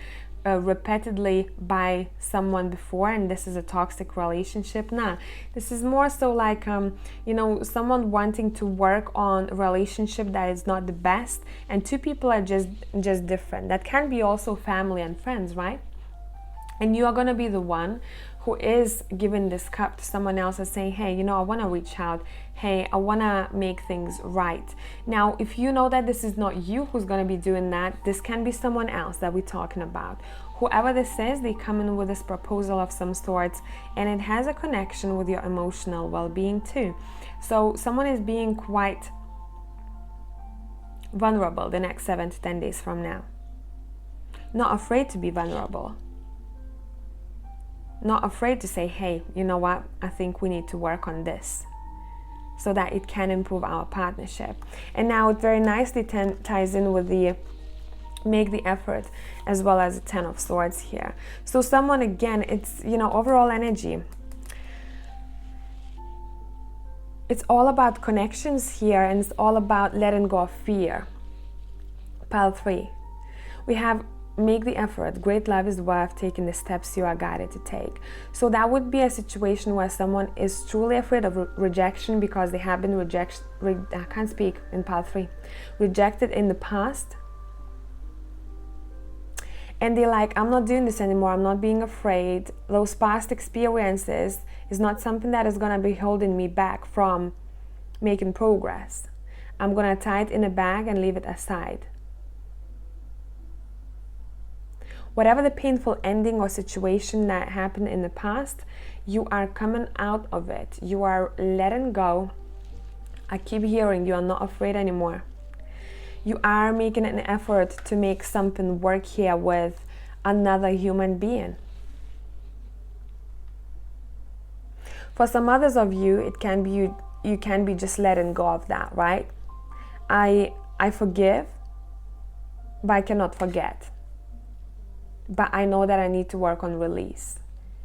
repeatedly by someone before, and this is a toxic relationship. Nah, this is more so like you know, someone wanting to work on a relationship that is not the best, and two people are just different. That can be also family and friends, right? And you are going to be the one who is giving this cup to someone else and saying, hey, you know, I want to reach out. Hey, I want to make things right. Now, if you know that this is not you who's going to be doing that, this can be someone else that we're talking about. Whoever this is, they come in with this proposal of some sorts, and it has a connection with your emotional well-being too. So someone is being quite vulnerable the next 7 to 10 days from now. Not afraid to be vulnerable. Not afraid to say, hey, you know what, I think we need to work on this so that it can improve our partnership. And now it very nicely ties in with the make the effort, as well as the 10 of Swords here. So someone, again, it's, you know, overall energy. It's all about connections here, and it's all about letting go of fear. Pile 3. We have make the effort. Great love is worth taking the steps you are guided to take. So that would be a situation where someone is truly afraid of rejection because they have been rejected in the past. And they're like, I'm not doing this anymore. I'm not being afraid. Those past experiences is not something that is going to be holding me back from making progress. I'm going to tie it in a bag and leave it aside. Whatever the painful ending or situation that happened in the past, you are coming out of it. You are letting go. I keep hearing you are not afraid anymore. You are making an effort to make something work here with another human being. For some others of you, it can be you can be just letting go of that, right? I forgive, but I cannot forget. But I know that I need to work on release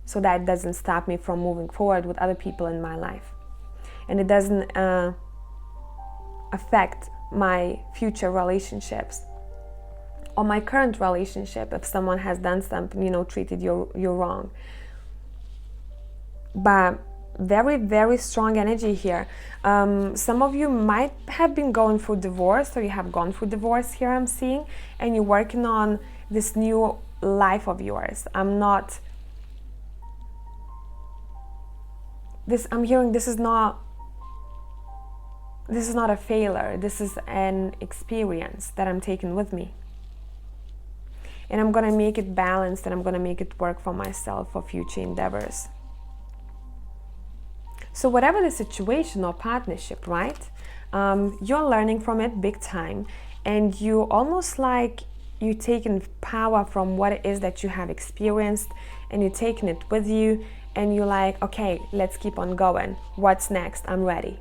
so that it doesn't stop me from moving forward with other people in my life. And it doesn't affect my future relationships or my current relationship if someone has done something, treated you wrong. But very, very strong energy here. Some of you might have been going through divorce, or you have gone through divorce here, I'm seeing, and you're working on this new life of yours. I'm hearing this is not a failure. This is an experience that I'm taking with me. And I'm going to make it balanced, and I'm going to make it work for myself for future endeavors. So whatever the situation or partnership, right? You're learning from it big time. And you almost like you're taking power from what it is that you have experienced, and you're taking it with you. And you're like, okay, let's keep on going. What's next? I'm ready.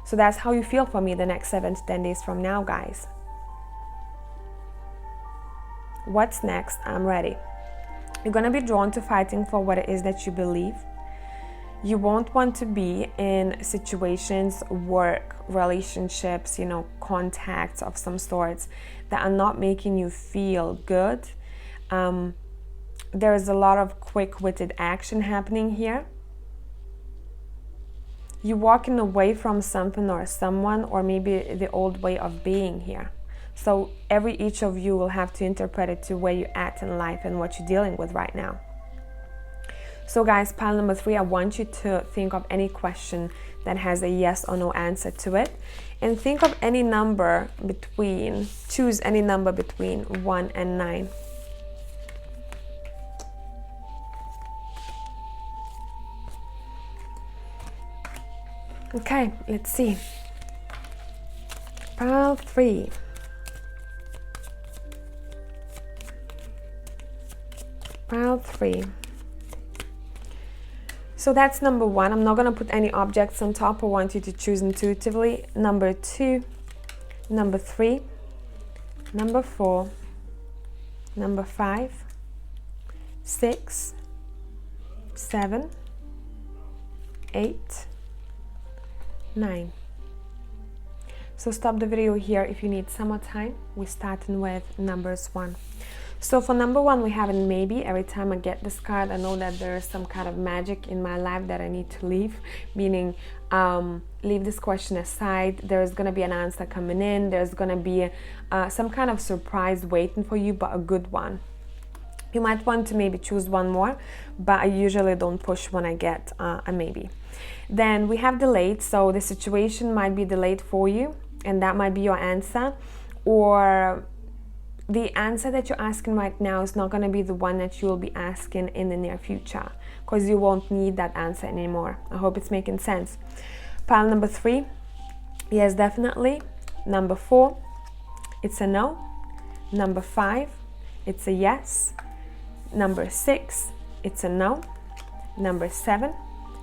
So that's how you feel for me the next 7 to 10 days from now, guys. What's next? I'm ready. You're going to be drawn to fighting for what it is that you believe. You won't want to be in situations, work, relationships, contacts of some sorts that are not making you feel good. There is a lot of quick-witted action happening here. You're walking away from something or someone, or maybe the old way of being here. So each of you will have to interpret it to where you're at in life and what you're dealing with right now. So guys, pile number 3, I want you to think of any question that has a yes or no answer to it. And think of any number choose any number between 1 and 9. Okay, let's see. Pile 3. Pile 3. So that's number 1. I'm not going to put any objects on top. I want you to choose intuitively. Number 2, number 3, number 4, number 5, 6, 7, 8, 9. So stop the video here if you need some more time. We're starting with numbers 1. So for number 1, we have a maybe. Every time I get this card, I know that there is some kind of magic in my life that I need to leave, meaning leave this question aside. There's going to be an answer coming in. There's going to be some kind of surprise waiting for you, but a good one. You might want to maybe choose one more, but I usually don't push when I get a maybe. Then we have delayed. So the situation might be delayed for you, and that might be your answer, or the answer that you're asking right now is not going to be the one that you will be asking in the near future, because you won't need that answer anymore. I hope it's making sense. Pile number 3, yes, definitely. Number 4, it's a no. Number 5, it's a yes. Number 6, it's a no. Number 7,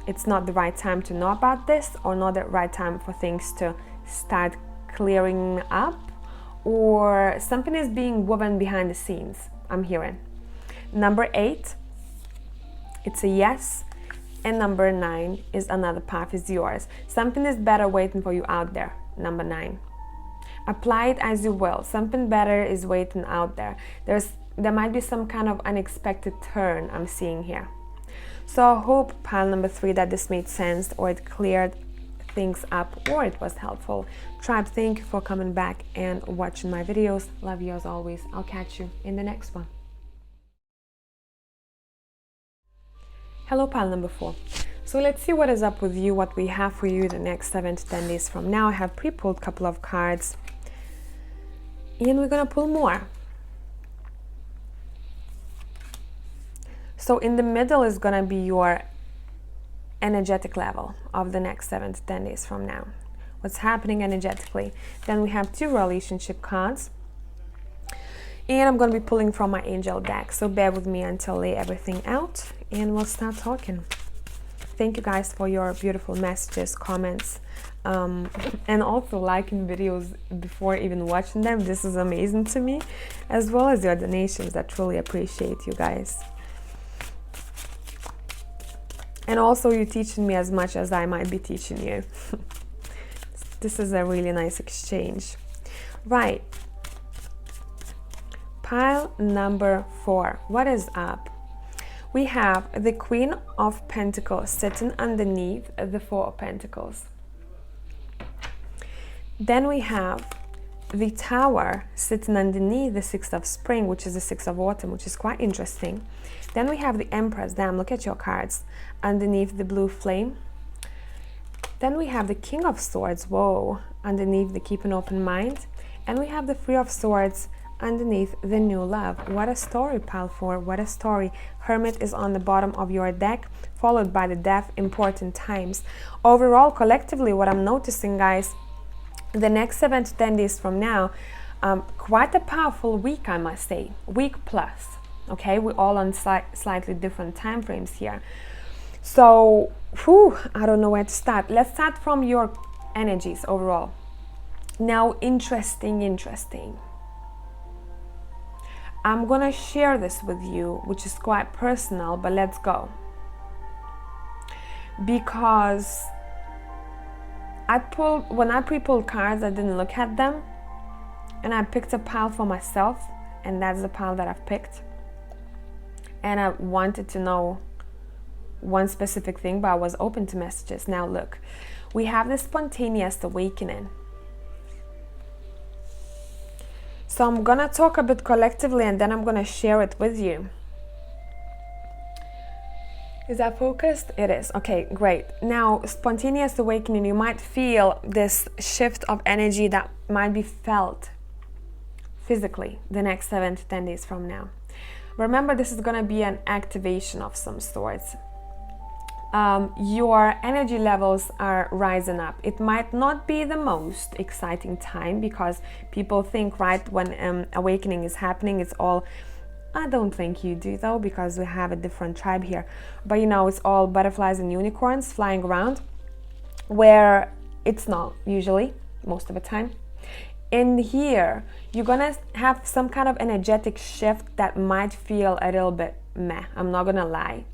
it's not the right time to know about this, or not the right time for things to start clearing up, or something is being woven behind the scenes, I'm hearing. Number 8, it's a yes. And number 9 is another path is yours. Something is better waiting for you out there, number 9. Apply it as you will. Something better is waiting out there. There's there might be some kind of unexpected turn I'm seeing here. So I hope, pile number 3, that this made sense, or it cleared things up, or it was helpful. Tribe, thank you for coming back and watching my videos. Love you as always. I'll catch you in the next one. Hello, pile number 4. So let's see what is up with you, what we have for you the next 7 to 10 days from now. I have pre-pulled a couple of cards, and we're gonna pull more. So in the middle is gonna be your energetic level of the next 7 to 10 days from now. What's happening energetically. Then we have 2 relationship cards. And I'm going to be pulling from my angel deck. So bear with me until I lay everything out and we'll start talking. Thank you guys for your beautiful messages, comments, and also liking videos before even watching them. This is amazing to me, as well as your donations. I truly appreciate you guys. And also you teaching me as much as I might be teaching you. This is a really nice exchange. Right. Pile number 4. What is up? We have the Queen of Pentacles sitting underneath the 4 of Pentacles. Then we have the Tower sitting underneath the 6 of Spring, which is the 6 of Autumn, which is quite interesting. Then we have the Empress. Damn, look at your cards. Underneath the Blue Flame. Then we have the King of Swords. Whoa. Underneath the Keep an Open Mind. And we have the 3 of Swords underneath the New Love. What a story, pile 4. What a story. Hermit is on the bottom of your deck, followed by the Death, Important Times. Overall, collectively, what I'm noticing, guys, the next 7 to 10 days from now, quite a powerful week, I must say. Week plus. Okay, we're all on slightly different time frames here. So, I don't know where to start. Let's start from your energies overall. Now, interesting. I'm gonna share this with you, which is quite personal, but let's go. Because when I pre-pulled cards, I didn't look at them, and I picked a pile for myself, and that's the pile that I've picked. And I wanted to know one specific thing, but I was open to messages. Now look, we have this spontaneous awakening. So I'm gonna talk a bit collectively and then I'm gonna share it with you. Is that focused? It is. Okay, great. Now, spontaneous awakening, you might feel this shift of energy that might be felt physically the next 7 to 10 days from now. Remember, this is gonna be an activation of some sorts. Your energy levels are rising up. It might not be the most exciting time because people think, right, when awakening is happening, it's all, I don't think you do though, because we have a different tribe here, but you know, it's all butterflies and unicorns flying around, where it's not usually, most of the time. In here, you're gonna have some kind of energetic shift that might feel a little bit meh, I'm not gonna lie.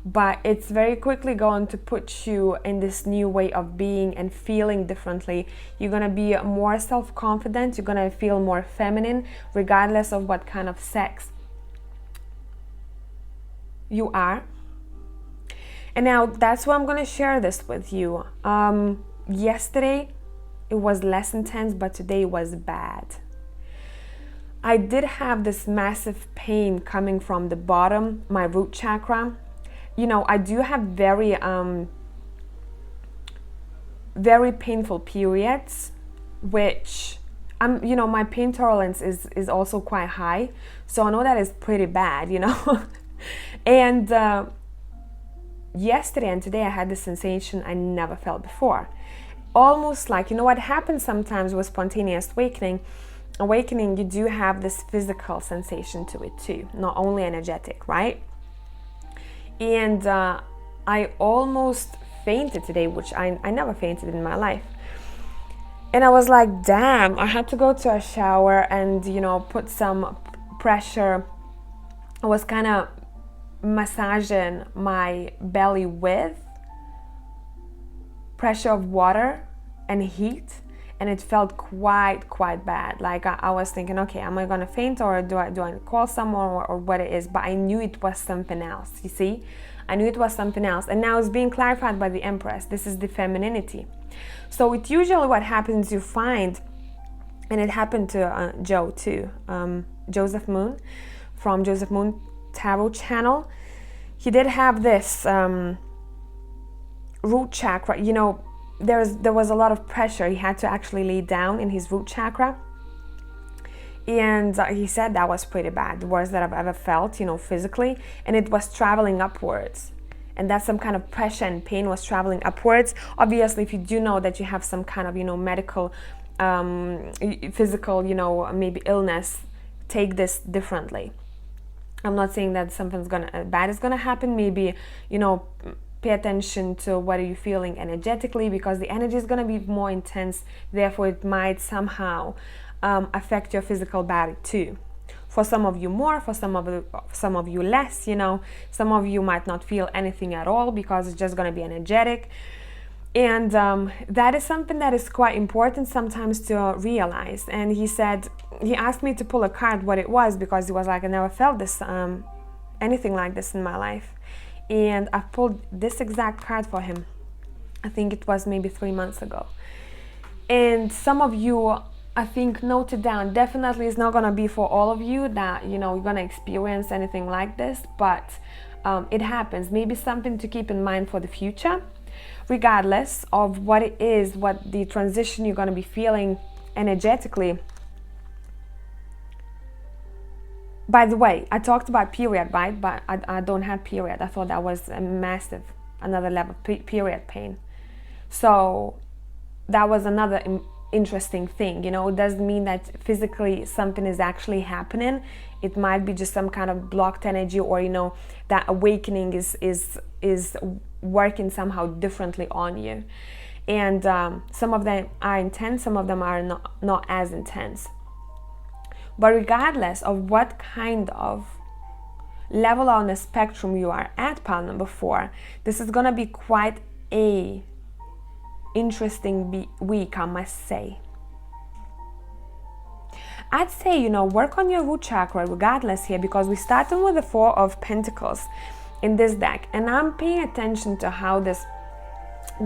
But it's very quickly going to put you in this new way of being and feeling differently. You're going to be more self-confident. You're going to feel more feminine, regardless of what kind of sex you are. And now that's why I'm going to share this with you. Yesterday, it was less intense, but today was bad. I did have this massive pain coming from the bottom, my root chakra. You know, I do have very painful periods, which you know, my pain tolerance is also quite high, so I know that is pretty bad, you know. And yesterday and today I had this sensation I never felt before, almost like, you know what happens sometimes with spontaneous awakening, you do have this physical sensation to it too, not only energetic, right? And I almost fainted today, which I never fainted in my life. And I was like, damn, I had to go to a shower and, you know, put some pressure. I was kind of massaging my belly with pressure of water and heat. and it felt quite bad. Like I was thinking, okay, am I gonna faint, or do I call someone, or what it is? But I knew it was something else. You see, I knew it was something else, and now it's being clarified by the Empress. This is the femininity. So it usually what happens, you find, and it happened to Joe too, Joseph Moon, from Joseph Moon Tarot channel. He did have this root chakra, you know, there was a lot of pressure. He had to actually lay down in his root chakra, and he said that was pretty bad, the worst that I've ever felt, you know, physically, and it was traveling upwards, and that some kind of pressure and pain was traveling upwards. Obviously, if you do know that you have some kind of, you know, medical physical, you know, maybe illness, take this differently. I'm not saying that something's bad is gonna happen. Maybe, you know, pay attention to what are you feeling energetically, because the energy is gonna be more intense. Therefore, it might somehow affect your physical body too. For some of you more, for some of you less. You know, some of you might not feel anything at all because it's just gonna be energetic. And that is something that is quite important sometimes to realize. And he asked me to pull a card what it was, because he was like, I never felt this, anything like this in my life. And I pulled this exact card for him. I think it was maybe 3 months ago. And some of you, I think, note it down. Definitely it's not gonna be for all of you that, you know, you're gonna experience anything like this, but it happens. Maybe something to keep in mind for the future. Regardless of what it is, what the transition you're going to be feeling energetically. By the way, I talked about period, right? But I don't have period. I thought that was a massive, another level period pain. So that was another interesting thing. You know, it doesn't mean that physically something is actually happening. It might be just some kind of blocked energy, or, you know, that awakening is working somehow differently on you. And some of them are intense, some of them are not as intense. But regardless of what kind of level on the spectrum you are at, pile number 4, this is gonna be quite a interesting week, I must say. I'd say, you know, work on your root chakra regardless here, because we're starting with the 4 of Pentacles in this deck, and I'm paying attention to how this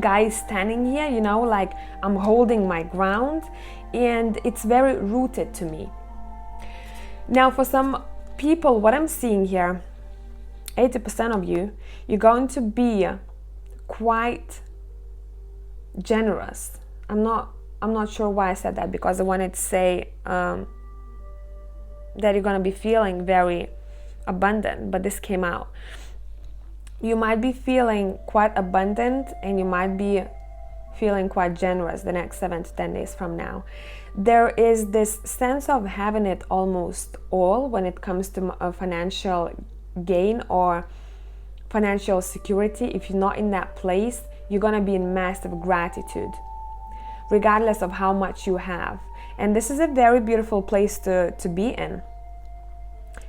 guy is standing here, you know, like I'm holding my ground, and it's very rooted to me. Now, for some people, what I'm seeing here, 80% of you, you're going to be quite generous. I'm not sure why I said that, because I wanted to say that you're going to be feeling very abundant, but this came out. You might be feeling quite abundant, and you might be feeling quite generous the next 7 to 10 days from now. There is this sense of having it almost all when it comes to a financial gain or financial security. If you're not in that place, you're going to be in massive gratitude, regardless of how much you have. And this is a very beautiful place to be in,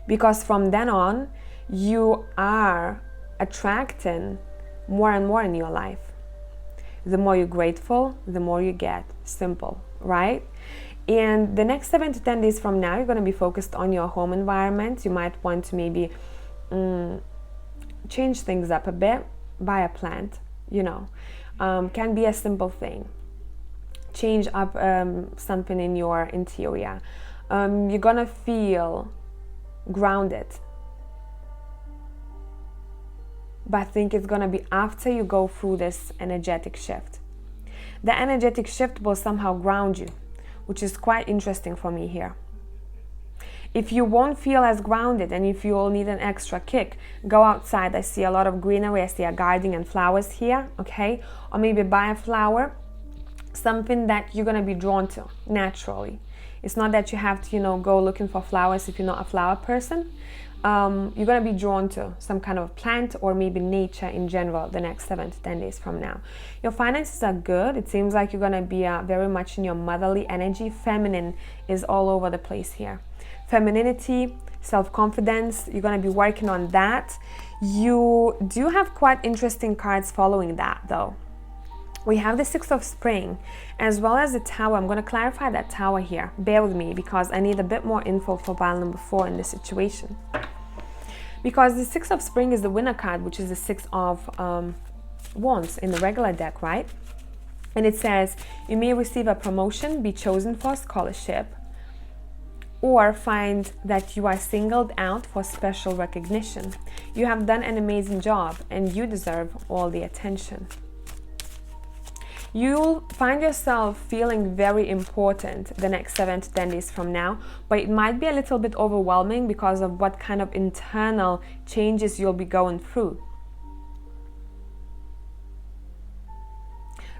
because from then on, you are attracting more and more in your life. The more you're grateful, the more you get. Simple, right? And the next 7 to 10 days from now, you're going to be focused on your home environment. You might want to maybe change things up a bit, buy a plant, you know. Can be a simple thing. Change up something in your interior. You're going to feel grounded. But I think it's going to be after you go through this energetic shift. The energetic shift will somehow ground you, which is quite interesting for me here. If you won't feel as grounded, and if you will need an extra kick, go outside. I see a lot of greenery. I see a garden and flowers here, okay? Or maybe buy a flower, something that you're going to be drawn to naturally. It's not that you have to, you know, go looking for flowers if you're not a flower person. You're going to be drawn to some kind of plant or maybe nature in general the next 7 to 10 days from now. Your finances are good. It seems like you're going to be very much in your motherly energy. Feminine is all over the place here. Femininity, self-confidence, you're going to be working on that. You do have quite interesting cards following that though. we have the Six of Spring as well as the Tower. I'm going to clarify that Tower here. Bear with me because I need a bit more info for pile number 4 in this situation. Because the Six of Spring is the winner card, which is the Six of Wands in the regular deck, right? And it says, you may receive a promotion, be chosen for a scholarship, or find that you are singled out for special recognition. You have done an amazing job and you deserve all the attention. You'll find yourself feeling very important the next 7 to 10 days from now, but it might be a little bit overwhelming because of what kind of internal changes you'll be going through.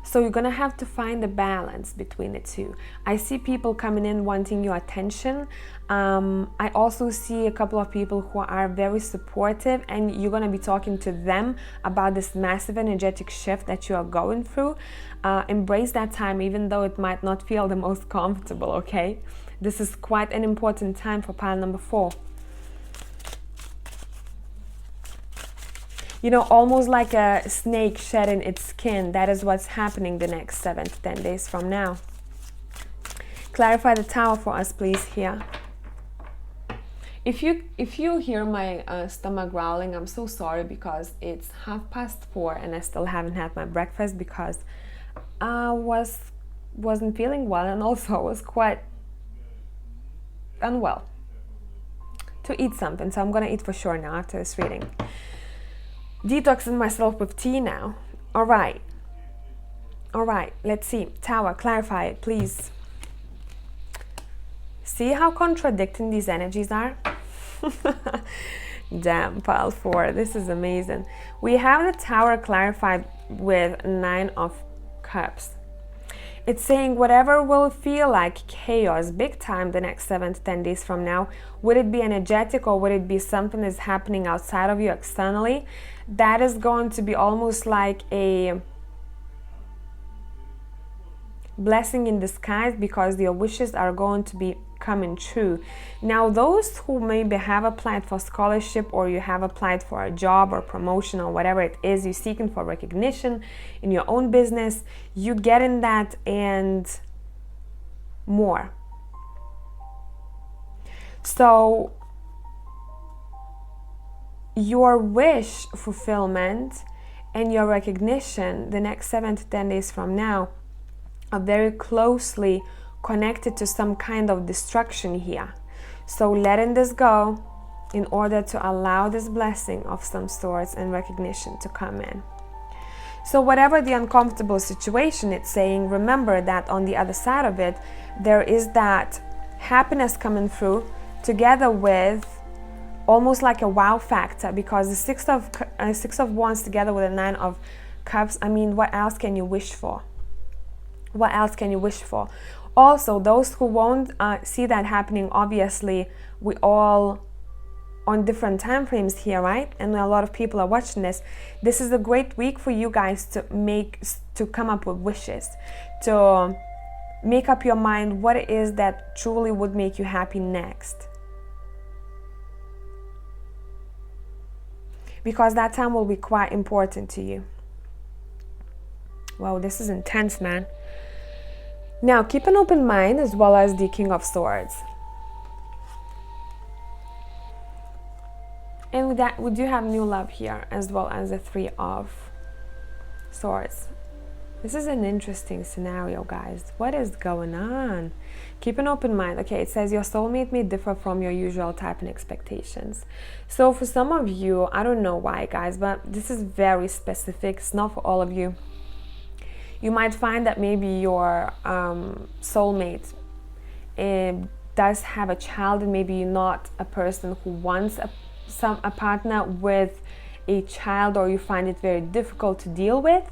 So you're going to have to find a balance between the two. I see people coming in wanting your attention. I also see a couple of people who are very supportive, and you're going to be talking to them about this massive energetic shift that you are going through. Embrace that time, even though it might not feel the most comfortable, okay? This is quite an important time for pile number 4. You know, almost like a snake shedding its skin. That is what's happening the next 7 to 10 days from now. Clarify the Tower for us, please, here. If you hear my stomach growling, I'm so sorry because it's 4:30 and I still haven't had my breakfast because I wasn't feeling well, and also I was quite unwell to eat something. So I'm gonna eat for sure now after this reading. Detoxing myself with tea now. All right, let's see. Tower, clarify it, please. See how contradicting these energies are? Damn, pile 4, this is amazing. We have the Tower clarified with 9 of Cups. It's saying whatever will feel like chaos big time the next 7 to 10 days from now, would it be energetic or would it be something that's happening outside of you externally, that is going to be almost like a blessing in disguise because your wishes are going to be coming true. Now, those who maybe have applied for scholarship, or you have applied for a job or promotion or whatever it is, you're seeking for recognition in your own business, you get in that and more. So your wish fulfillment and your recognition the next 7 to 10 days from now are very closely connected to some kind of destruction here. So letting this go in order to allow this blessing of some sorts and recognition to come in. So whatever the uncomfortable situation, it's saying, remember that on the other side of it, there is that happiness coming through together with almost like a wow factor, because the Six of Wands together with the 9 of Cups, I mean, what else can you wish for? What else can you wish for? Also, those who won't see that happening, obviously, we all on different time frames here, right? And a lot of people are watching this. This is a great week for you guys to come up with wishes, to make up your mind what it is that truly would make you happy next. Because that time will be quite important to you. Wow, this is intense, man. Now, keep an open mind as well as the King of Swords. And with that, we do have new love here as well as the 3 of Swords. This is an interesting scenario, guys. What is going on? Keep an open mind. Okay, it says your soulmate may differ from your usual type and expectations. So for some of you, I don't know why, guys, but this is very specific. It's not for all of you. You might find that maybe your soulmate does have a child, and maybe you're not a person who wants a partner with a child, or you find it very difficult to deal with,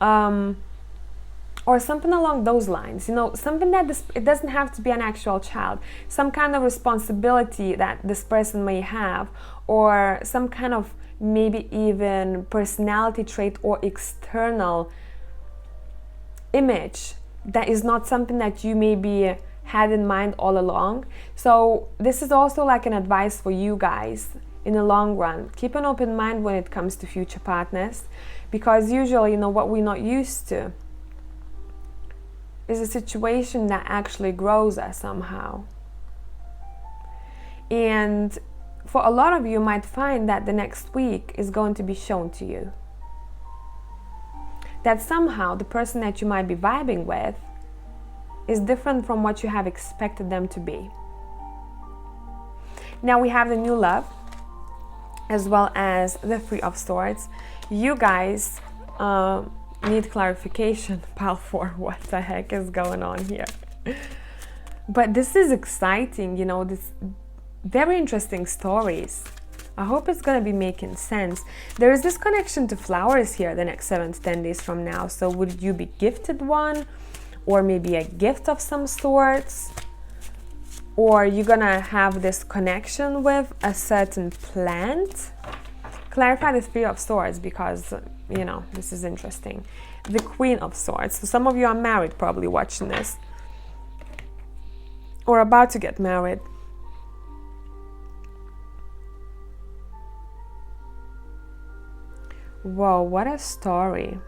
or something along those lines. You know, something that it doesn't have to be an actual child, some kind of responsibility that this person may have, or some kind of maybe even personality trait or external image that is not something that you maybe had in mind all along. So this is also like an advice for you guys in the long run. Keep an open mind when it comes to future partners, because usually, you know, what we're not used to is a situation that actually grows us somehow. And for a lot of you might find that the next week is going to be shown to you. That somehow the person that you might be vibing with is different from what you have expected them to be. Now we have the new love as well as the Three of Swords. You guys need clarification, pile 4. What the heck is going on here? But this is exciting, you know, this very interesting stories. I hope it's going to be making sense. There is this connection to flowers here the next 7 to 10 days from now. So would you be gifted one, or maybe a gift of some sorts? Or you're going to have this connection with a certain plant? Clarify the Three of Swords because, you know, this is interesting. The Queen of Swords. So some of you are married probably watching this, or about to get married. Whoa, what a story.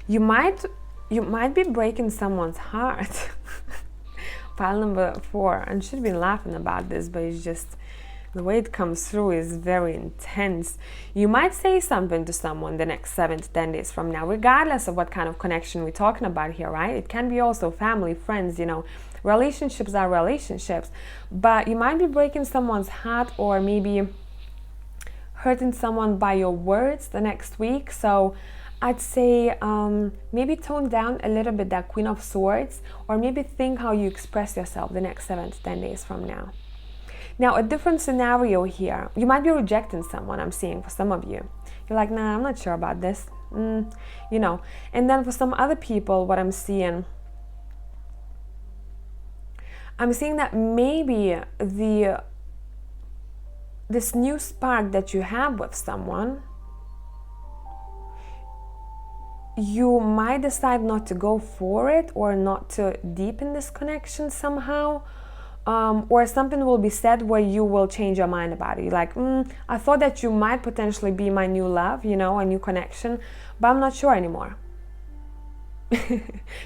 You might be breaking someone's heart. Pile number 4. And should be laughing about this, but it's just the way it comes through is very intense. You might say something to someone the next 7 to 10 days from now, regardless of what kind of connection we're talking about here, right? It can be also family, friends, you know, relationships are relationships. But you might be breaking someone's heart, or maybe hurting someone by your words the next week. So I'd say maybe tone down a little bit that Queen of Swords, or maybe think how you express yourself the next 7 to 10 days from now. Now, a different scenario here. You might be rejecting someone, I'm seeing, for some of you. You're like, nah, I'm not sure about this. You know. And then for some other people, what I'm seeing that maybe this new spark that you have with someone, you might decide not to go for it, or not to deepen this connection somehow, or something will be said where you will change your mind about it. You're like, I thought that you might potentially be my new love, you know, a new connection, but I'm not sure anymore.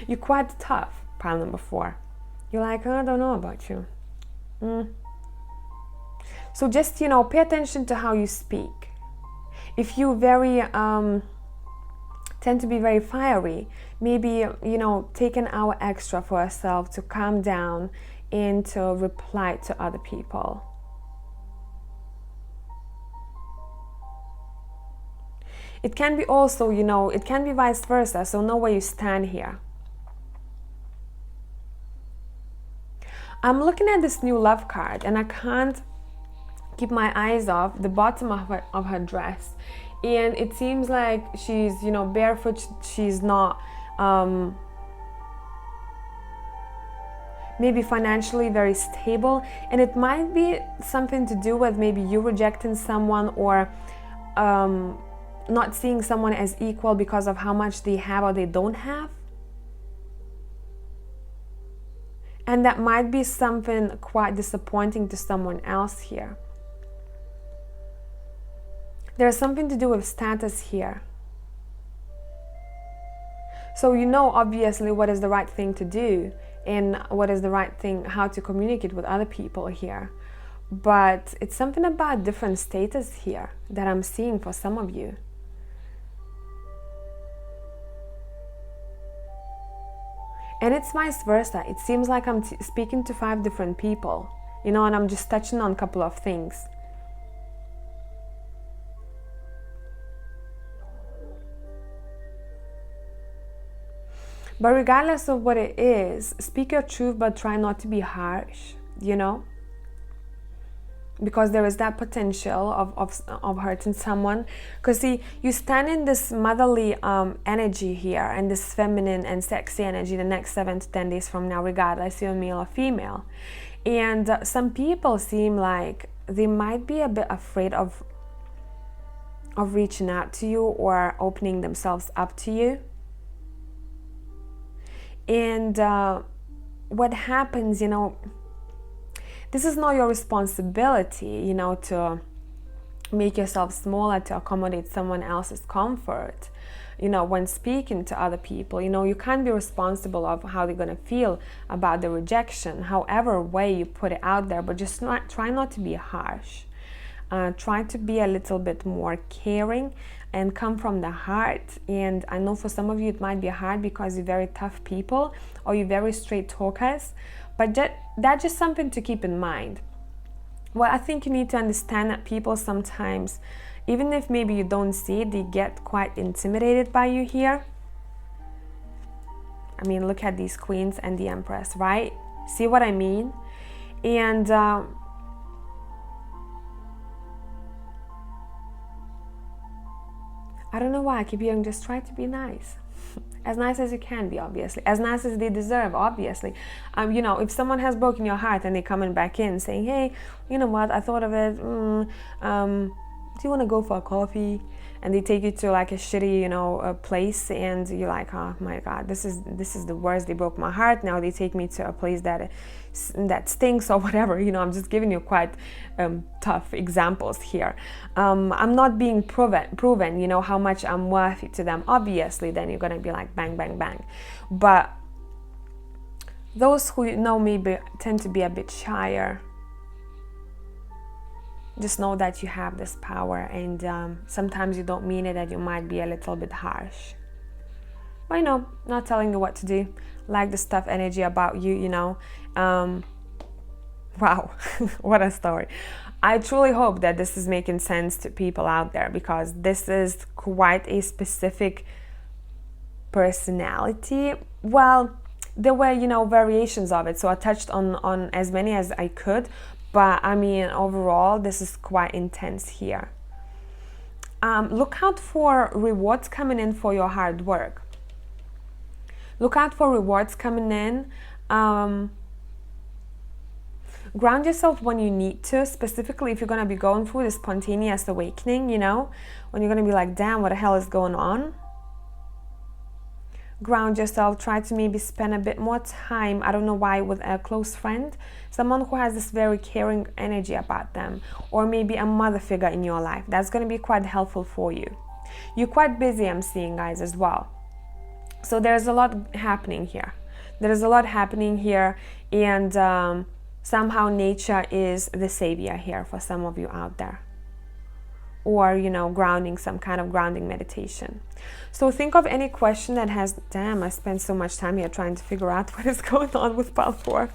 You're quite tough, pile number 4. You're like, I don't know about you. So just, you know, pay attention to how you speak. If you tend to be very fiery, maybe, you know, take an hour extra for yourself to calm down and to reply to other people. It can be also, you know, it can be vice versa, so know where you stand here. I'm looking at this new love card and I can't keep my eyes off the bottom of her dress, and it seems like she's, you know, barefoot. She's not maybe financially very stable, and it might be something to do with maybe you rejecting someone, or not seeing someone as equal because of how much they have or they don't have. And that might be something quite disappointing to someone else here. There's something to do with status here. So you know, obviously, what is the right thing to do and what is the right thing, how to communicate with other people here. But it's something about different status here that I'm seeing for some of you. And it's vice versa. It seems like I'm speaking to 5 different people, you know, and I'm just touching on a couple of things. But regardless of what it is, speak your truth, but try not to be harsh, you know? Because there is that potential of hurting someone. Because see, you stand in this motherly energy here, and this feminine and sexy energy the next 7 to 10 days from now, regardless you're male or female. And some people seem like they might be a bit afraid of reaching out to you or opening themselves up to you. And what happens, you know, this is not your responsibility, you know, to make yourself smaller to accommodate someone else's comfort. you know, when speaking to other people. You know, you can't be responsible of how they're going to feel about the rejection, however way you put it out there, but just try not to be harsh. Try to be a little bit more caring and come from the heart. And I know for some of you it might be hard because you're very tough people or you're very straight talkers, but that's just something to keep in mind. Well, I think you need to understand that people sometimes, even if maybe you don't see it, they get quite intimidated by you here. I mean, look at these queens and the empress, right? See what I mean? And I don't know why I keep hearing just try to be nice. As nice as you can be, obviously. As nice as they deserve, obviously. You know, if someone has broken your heart and they're coming back in saying, hey, you know what, I thought of it. Do you want to go for a coffee? And they take you to like a shitty, you know, a place, and you're like, oh my God, this is the worst. They broke my heart. Now they take me to a place that stinks or whatever. You know, I'm just giving you quite tough examples here. I'm not being proven, you know, how much I'm worthy to them. Obviously, then you're gonna be like bang, bang, bang. But those who know me tend to be a bit shyer. Just know that you have this power, and sometimes you don't mean it, and you might be a little bit harsh. But you know, not telling you what to do. Like the stuff energy about you, you know. Wow, what a story. I truly hope that this is making sense to people out there, because this is quite a specific personality. Well, there were, you know, variations of it, so I touched on as many as I could. But I mean, overall, this is quite intense here. Look out for rewards coming in for your hard work. Look out for rewards coming in. Ground yourself when you need to, specifically if you're going to be going through this spontaneous awakening, you know, when you're going to be like, damn, what the hell is going on? Ground yourself. Try to maybe spend a bit more time, I don't know why, with a close friend, someone who has this very caring energy about them, or maybe a mother figure in your life. That's going to be quite helpful for you. You're quite busy, I'm seeing, guys, as well. So there's a lot happening here. There's a lot happening here, and somehow nature is the savior here for some of you out there. Or, you know, grounding, some kind of grounding meditation. So think of any question that has, damn, I spent so much time here trying to figure out what is going on with pile 4.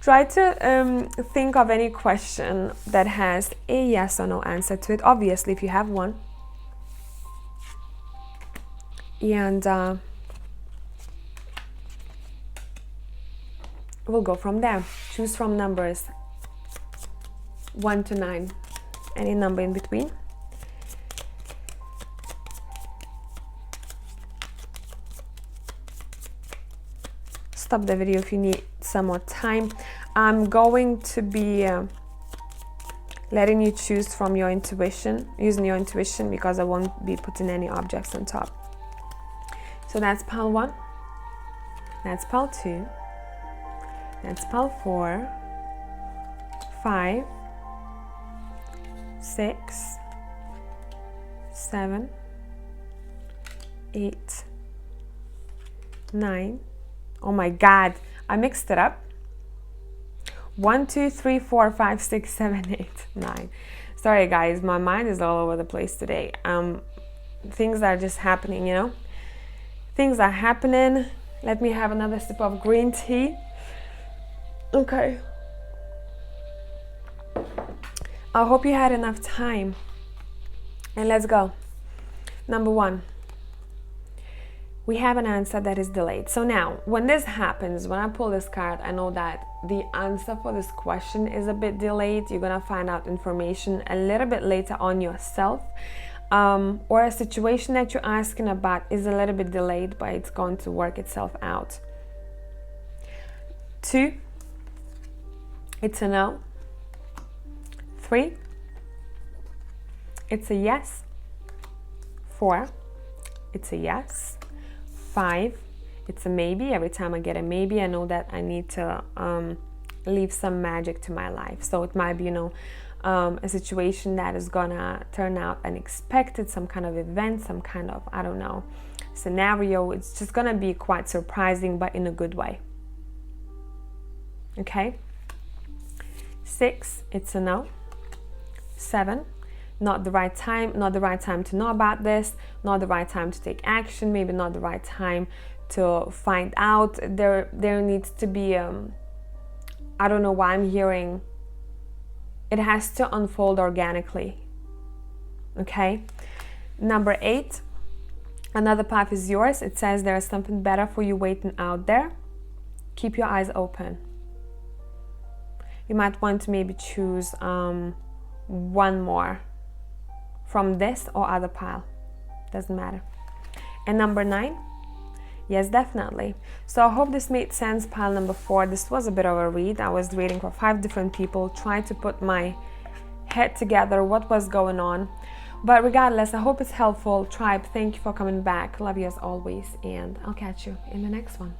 Try to think of any question that has a yes or no answer to it, obviously, if you have one. And we'll go from there. Choose from numbers 1 to 9. Any number in between. Stop the video if you need some more time. I'm going to be letting you choose from your intuition, using your intuition, because I won't be putting any objects on top. So that's pile 1, that's pile 2, that's pile 4, 5, 6, 7, 8, 9. Oh my God, I mixed it up. 1, 2, 3, 4, 5, 6, 7, 8, 9. Sorry guys, my mind is all over the place today. Things are just happening, you know. Things are happening. Let me have another sip of green tea. Okay. I hope you had enough time. And let's go. Number 1. We have an answer that is delayed. So now, when this happens, when I pull this card, I know that the answer for this question is a bit delayed. You're gonna find out information a little bit later on yourself. Or a situation that you're asking about is a little bit delayed, but it's going to work itself out. 2, it's a no. 3, it's a yes. 4, it's a yes. 5, it's a maybe. Every time I get a maybe, I know that I need to leave some magic to my life. So it might be, you know, a situation that is gonna turn out unexpected, some kind of event, some kind of, I don't know, scenario. It's just gonna be quite surprising, but in a good way. Okay. 6, it's a no. 7, not the right time, not the right time to know about this, not the right time to take action, maybe not the right time to find out. There needs to be, I don't know why I'm hearing, it has to unfold organically. Okay. Number 8, another path is yours. It says there's something better for you waiting out there. Keep your eyes open. You might want to maybe choose one more from this or other pile. Doesn't matter. And number 9, yes, definitely. So I hope this made sense, pile number 4. This was a bit of a read. I was reading for 5 different people, trying to put my head together, what was going on. But regardless, I hope it's helpful. Tribe, thank you for coming back. Love you as always, and I'll catch you in the next one.